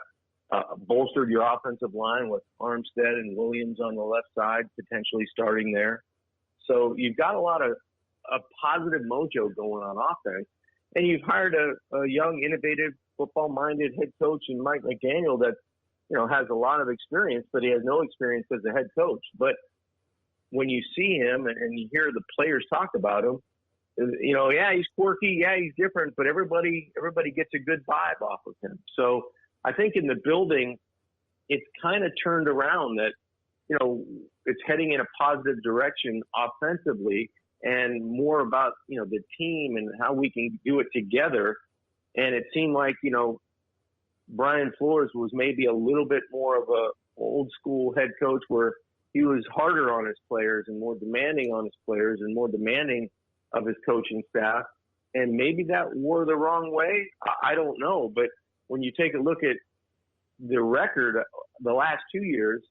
[SPEAKER 3] bolstered your offensive line with Armstead and Williams on the left side, potentially starting there. So you've got a lot of a positive mojo going on offense, and you've hired a young, innovative, football-minded head coach in Mike McDaniel that, has a lot of experience, but he has no experience as a head coach. But when you see him and you hear the players talk about him, yeah, he's quirky, yeah, he's different, but everybody gets a good vibe off of him. So I think in the building, it's kind of turned around that, it's heading in a positive direction offensively, and more about, the team and how we can do it together. And it seemed like, Brian Flores was maybe a little bit more of a old school head coach, where he was harder on his players and more demanding on his players and more demanding of his coaching staff. And maybe that wore the wrong way. I don't know. But when you take a look at the record, the last 2 years,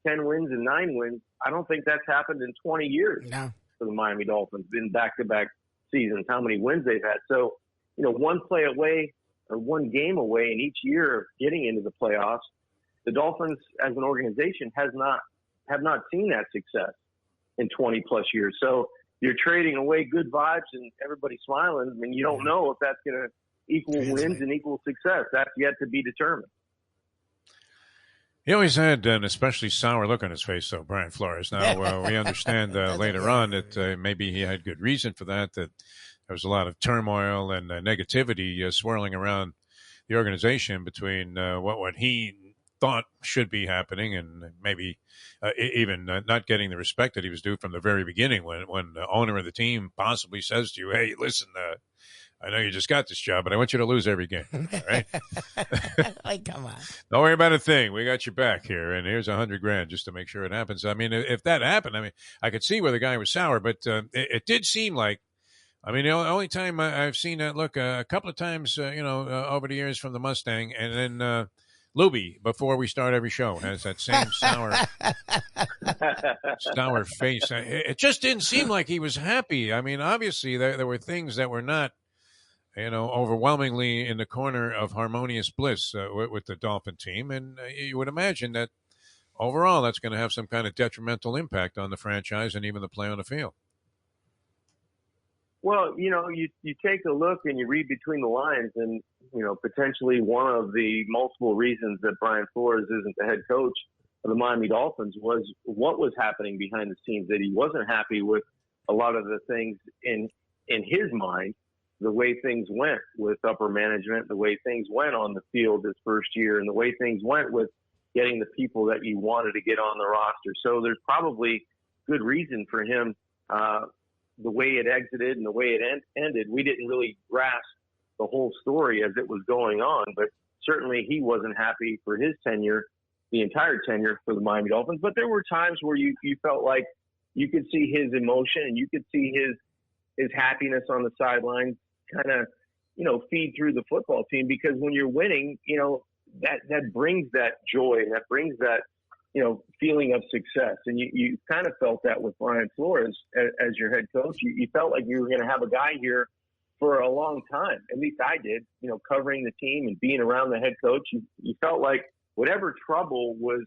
[SPEAKER 3] 10 wins and 9 wins, I don't think that's happened in 20 years.
[SPEAKER 1] No.
[SPEAKER 3] For the Miami Dolphins in back-to-back seasons, how many wins they've had. So, one play away or one game away in each year of getting into the playoffs, the Dolphins as an organization have not seen that success in 20 plus years. So you're trading away good vibes and everybody's smiling, and you don't know if that's going to equal wins and equal success. That's yet to be determined.
[SPEAKER 2] He always had an especially sour look on his face, though, Brian Flores. Now, we understand later on that maybe he had good reason for that there was a lot of turmoil and negativity swirling around the organization between what he thought should be happening and maybe even not getting the respect that he was due from the very beginning when the owner of the team possibly says to you, hey, listen, I know you just got this job, but I want you to lose every game. All right?
[SPEAKER 1] Like, come on.
[SPEAKER 2] Don't worry about a thing. We got your back here, and here's $100,000 just to make sure it happens. I mean, if that happened, I mean, I could see where the guy was sour, but it did seem like, I mean, the only time I've seen that look a couple of times, over the years from the Mustang, and then Lubie, before we start every show, has that same sour face. It just didn't seem like he was happy. I mean, obviously, there were things that were not, overwhelmingly in the corner of harmonious bliss with the Dolphin team. And you would imagine that overall that's going to have some kind of detrimental impact on the franchise and even the play on the field.
[SPEAKER 3] Well, you take a look and you read between the lines, and, potentially one of the multiple reasons that Brian Flores isn't the head coach of the Miami Dolphins was what was happening behind the scenes, that he wasn't happy with a lot of the things in his mind, the way things went with upper management, the way things went on the field this first year, and the way things went with getting the people that you wanted to get on the roster. So there's probably good reason for him, the way it exited and the way it ended. We didn't really grasp the whole story as it was going on, but certainly he wasn't happy for his tenure, the entire tenure for the Miami Dolphins. But there were times where you felt like you could see his emotion and you could see his happiness on the sidelines kind of, feed through the football team, because when you're winning, that brings that joy and that brings that, feeling of success. And you kind of felt that with Brian Flores as your head coach. You felt like you were going to have a guy here for a long time. At least I did, covering the team and being around the head coach. You felt like whatever trouble was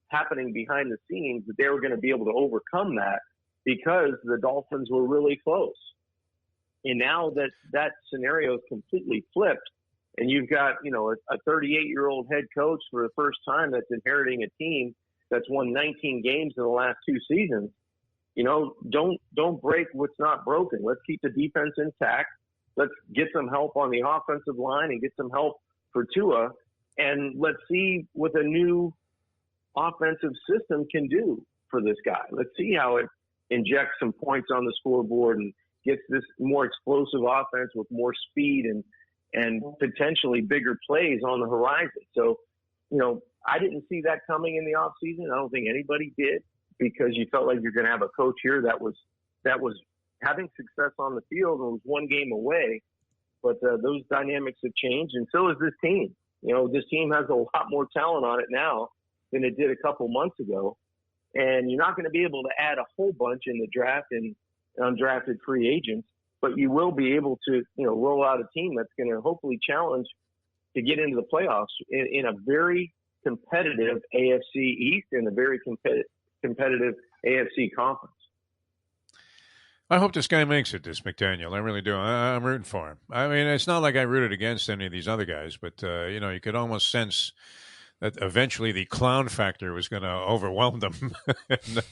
[SPEAKER 3] happening behind the scenes, that they were going to be able to overcome that because the Dolphins were really close. And now that scenario is completely flipped, and you've got, a 38-year-old head coach for the first time that's inheriting a team that's won 19 games in the last 2 seasons. Don't break what's not broken. Let's keep the defense intact. Let's get some help on the offensive line and get some help for Tua. And let's see what the new offensive system can do for this guy. Let's see how it injects some points on the scoreboard and gets this more explosive offense with more speed and potentially bigger plays on the horizon. So, I didn't see that coming in the offseason. I don't think anybody did, because you felt like you're going to have a coach here that was having success on the field and was one game away. But those dynamics have changed, and so has this team. This team has a lot more talent on it now than it did a couple months ago. And you're not going to be able to add a whole bunch in the draft and undrafted free agents, but you will be able to, roll out a team that's going to hopefully challenge to get into the playoffs in a very competitive AFC East and a very competitive AFC conference.
[SPEAKER 2] I hope this guy makes it, this McDaniel. I really do. I'm rooting for him. I mean, it's not like I rooted against any of these other guys, but, you could almost sense that eventually the clown factor was going to overwhelm them. And,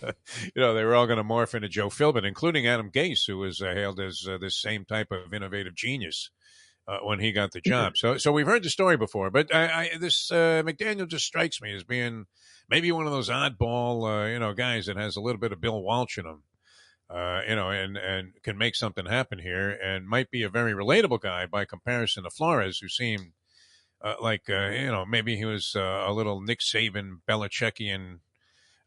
[SPEAKER 2] they were all going to morph into Joe Philbin, including Adam Gase, who was hailed as this same type of innovative genius when he got the job. So we've heard the story before, but this McDaniel just strikes me as being maybe one of those oddball, guys that has a little bit of Bill Walsh in him, and can make something happen here, and might be a very relatable guy by comparison to Flores, who seemed maybe he was a little Nick Saban, Belichickian.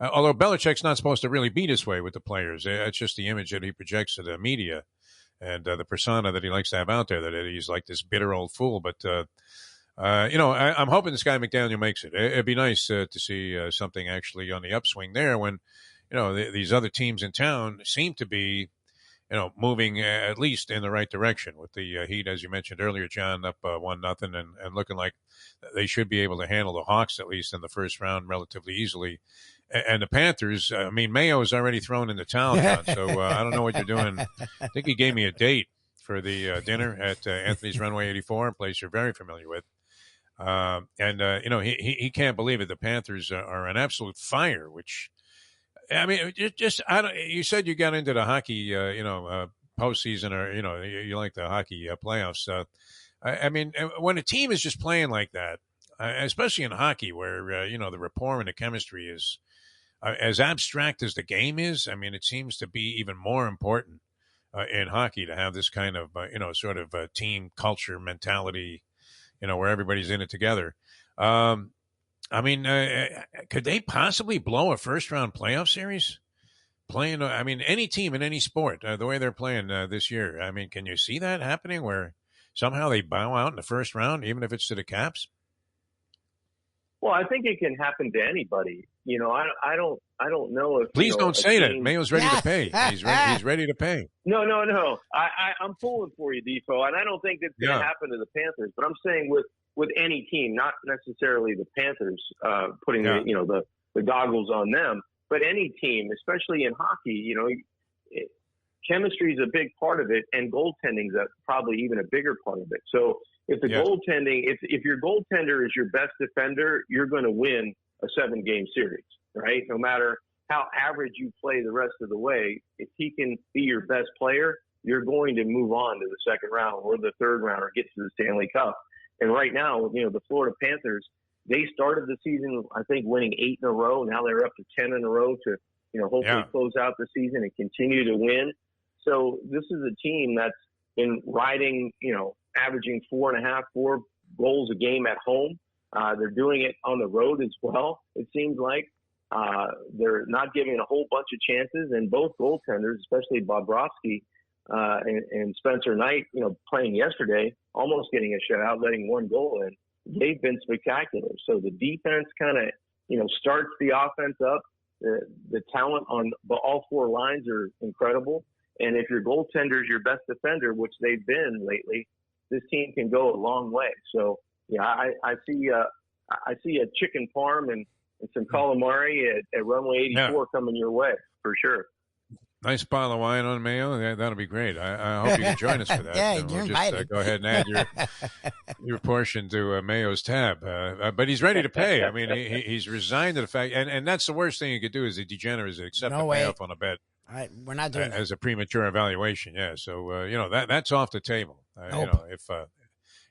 [SPEAKER 2] Although Belichick's not supposed to really be this way with the players. It's just the image that he projects to the media and the persona that he likes to have out there, that he's like this bitter old fool. But, I'm hoping this guy McDaniel makes it. It'd be nice to see something actually on the upswing there when, these other teams in town seem to be, moving at least in the right direction with the Heat, as you mentioned earlier, John, up 1-0 and looking like they should be able to handle the Hawks, at least in the first round, relatively easily. And the Panthers, Mayo's already thrown in the towel, John, so I don't know what you're doing. I think he gave me a date for the dinner at Anthony's Runway 84, a place you're very familiar with. He can't believe it. The Panthers are an absolute fire, which, you said you got into the hockey, postseason, or, you like the hockey playoffs. When a team is just playing like that, especially in hockey where, the rapport and the chemistry is as abstract as the game is, it seems to be even more important in hockey to have this kind of, sort of team culture mentality, where everybody's in it together. I mean, could they possibly blow a first-round playoff series? Playing, any team in any sport, the way they're playing this year. I mean, can you see that happening where somehow they bow out in the first round, even if it's to the Caps?
[SPEAKER 3] Well, I think it can happen to anybody. I don't know if.
[SPEAKER 2] Please don't say that.
[SPEAKER 3] team...
[SPEAKER 2] Mayo's ready to pay. He's ready to pay.
[SPEAKER 3] No. I'm pulling for you, Defo, and I don't think it's going to happen to the Panthers. But I'm saying with any team, not necessarily the Panthers, putting the goggles on them, but any team, especially in hockey. Chemistry is a big part of it, and goaltending is probably even a bigger part of it. So if the goaltending, if your goaltender is your best defender, you're going to win a 7-game series, right? No matter how average you play the rest of the way, if he can be your best player, you're going to move on to the second round or the third round or get to the Stanley Cup. And right now, the Florida Panthers, they started the season, I think, winning 8 in a row. Now they're up to 10 in a row to, hopefully close out the season and continue to win. So this is a team that's been riding, averaging 4 goals a game at home. They're doing it on the road as well, it seems like. They're not giving a whole bunch of chances, and both goaltenders, especially Bobrovsky and Spencer Knight, playing yesterday, almost getting a shutout, letting 1 goal in. They've been spectacular. So the defense kind of, starts the offense up. The talent on all 4 lines are incredible. And if your goaltender is your best defender, which they've been lately, this team can go a long way. So, I see a chicken parm and some calamari at runway 84 coming your way for sure.
[SPEAKER 2] Nice bottle of wine on Mayo. That'll be great. I hope you can join us for that.
[SPEAKER 1] Yeah,
[SPEAKER 2] we'll just go ahead and add your portion to Mayo's tab. But he's ready to pay. I mean, he's resigned to the fact, and that's the worst thing you could do as a degenerate is accept a payoff on a bet.
[SPEAKER 1] We're not doing that.
[SPEAKER 2] As a premature evaluation. Yeah, so that's off the table.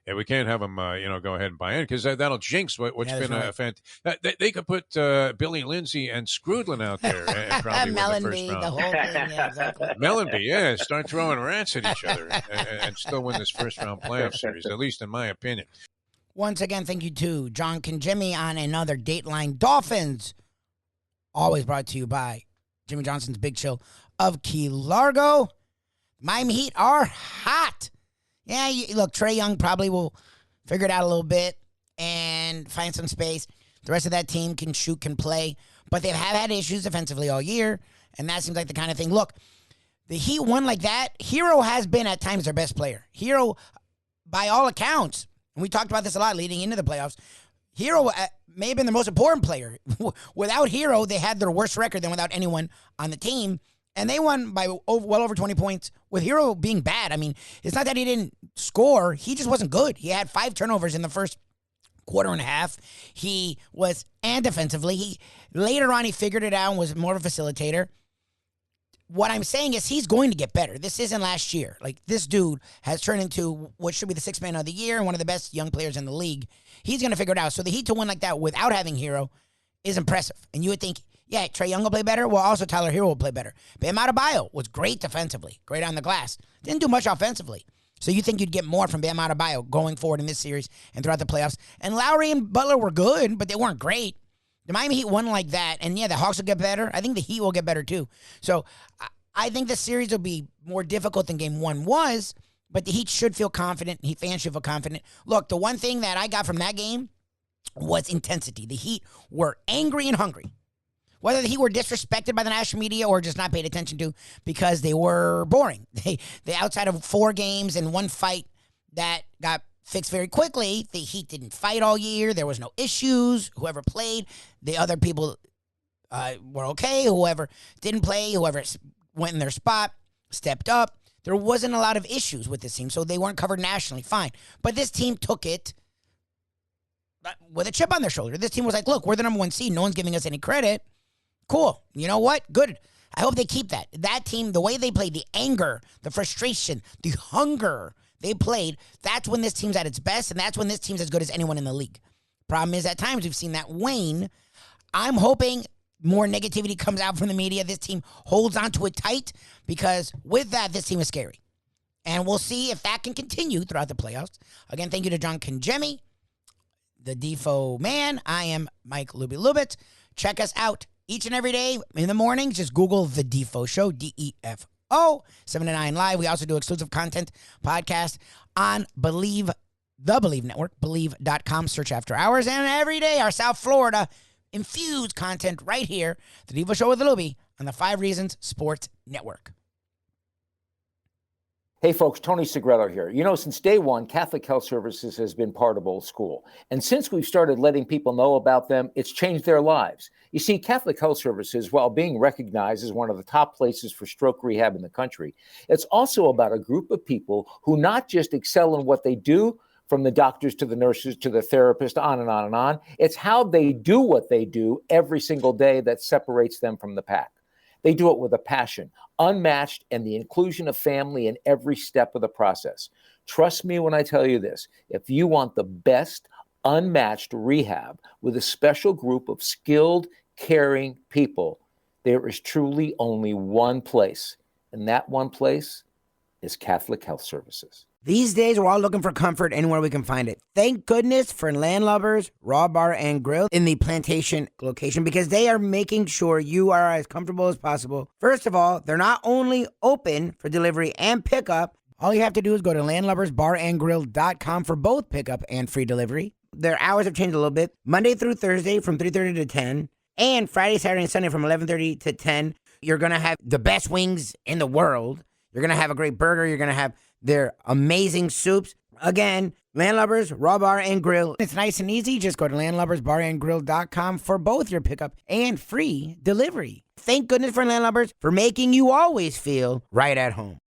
[SPEAKER 2] If we can't have them, go ahead and buy in because that'll jinx what's been a fantastic. They could put Billy Lindsay and Scrudlin out there and probably win the first round.
[SPEAKER 1] The whole thing, yeah, exactly.
[SPEAKER 2] Mellenby, start throwing rats at each other and still win this first round playoff series, at least in my opinion.
[SPEAKER 1] Once again, thank you to John Congemi on another Dateline Dolphins. Always brought to you by Jimmy Johnson's Big Chill of Key Largo. Miami Heat are hot. Yeah, look, Trae Young probably will figure it out a little bit and find some space. The rest of that team can shoot, can play, but they have had issues defensively all year, and that seems like the kind of thing. Look, the Heat won like that. Hero has been at times their best player. Hero, by all accounts, and we talked about this a lot leading into the playoffs, Hero may have been the most important player. Without Hero, they had their worst record than without anyone on the team. And they won by well over 20 points with Hero being bad. I mean, it's not that he didn't score. He just wasn't good. He had 5 turnovers in the first quarter and a half. And defensively, later on, he figured it out and was more of a facilitator. What I'm saying is he's going to get better. This isn't last year. Like, this dude has turned into what should be the 6th man of the year and one of the best young players in the league. He's going to figure it out. So the Heat to win like that without having Hero is impressive. And you would think, yeah, Trae Young will play better. Well, also Tyler Hero will play better. Bam Adebayo was great defensively, great on the glass. Didn't do much offensively. So you think you'd get more from Bam Adebayo going forward in this series and throughout the playoffs. And Lowry and Butler were good, but they weren't great. The Miami Heat won like that. And, yeah, the Hawks will get better. I think the Heat will get better, too. So I think the series will be more difficult than Game 1 was, but the Heat should feel confident. Heat fans should feel confident. Look, the one thing that I got from that game was intensity. The Heat were angry and hungry. Whether the Heat were disrespected by the national media or just not paid attention to because they were boring. They outside of 4 games and 1 fight that got fixed very quickly, the Heat didn't fight all year. There was no issues. Whoever played, the other people were okay. Whoever didn't play, whoever went in their spot, stepped up. There wasn't a lot of issues with this team, so they weren't covered nationally. Fine. But this team took it with a chip on their shoulder. This team was like, look, we're the number 1 seed. No one's giving us any credit. Cool. You know what? Good. I hope they keep that. That team, the way they played, the anger, the frustration, the hunger they played, that's when this team's at its best, and that's when this team's as good as anyone in the league. Problem is, at times, we've seen that wane. I'm hoping more negativity comes out from the media, this team holds on to it tight, because with that, this team is scary. And we'll see if that can continue throughout the playoffs. Again, thank you to John Congemi, the Defo man. I am Mike Lubie. Check us out each and every day in the morning. Just Google The Defo Show, DEFO, 7 to 9 live. We also do exclusive content podcast on Believe, the Believe Network, Believe.com, search after hours. And every day, our South Florida infused content right here, The Defo Show with Lubie on the 5 Reasons Sports Network.
[SPEAKER 4] Hey folks, Tony Segreto here. You know, since day one, Catholic Health Services has been part of Old School. And since we've started letting people know about them, it's changed their lives. You see, Catholic Health Services, while being recognized as one of the top places for stroke rehab in the country, it's also about a group of people who not just excel in what they do, from the doctors to the nurses to the therapist, on and on and on. It's how they do what they do every single day that separates them from the pack. They do it with a passion, unmatched, and the inclusion of family in every step of the process. Trust me when I tell you this. If you want the best, unmatched rehab with a special group of skilled, caring people, there is truly only one place, and that one place is Catholic Health Services.
[SPEAKER 1] These days, we're all looking for comfort anywhere we can find it. Thank goodness for Landlubbers Raw Bar and Grill in the Plantation location, because they are making sure you are as comfortable as possible. First of all, they're not only open for delivery and pickup. All you have to do is go to landlubbersbarandgrill.com for both pickup and free delivery. Their hours have changed a little bit. Monday through Thursday from 3:30 to 10, and Friday, Saturday, and Sunday from 11:30 to 10. You're going to have the best wings in the world. You're going to have a great burger. You're going to have their amazing soups. Again, Landlubbers, Raw Bar and Grill. It's nice and easy. Just go to landlubbersbarandgrill.com for both your pickup and free delivery. Thank goodness for Landlubbers for making you always feel right at home.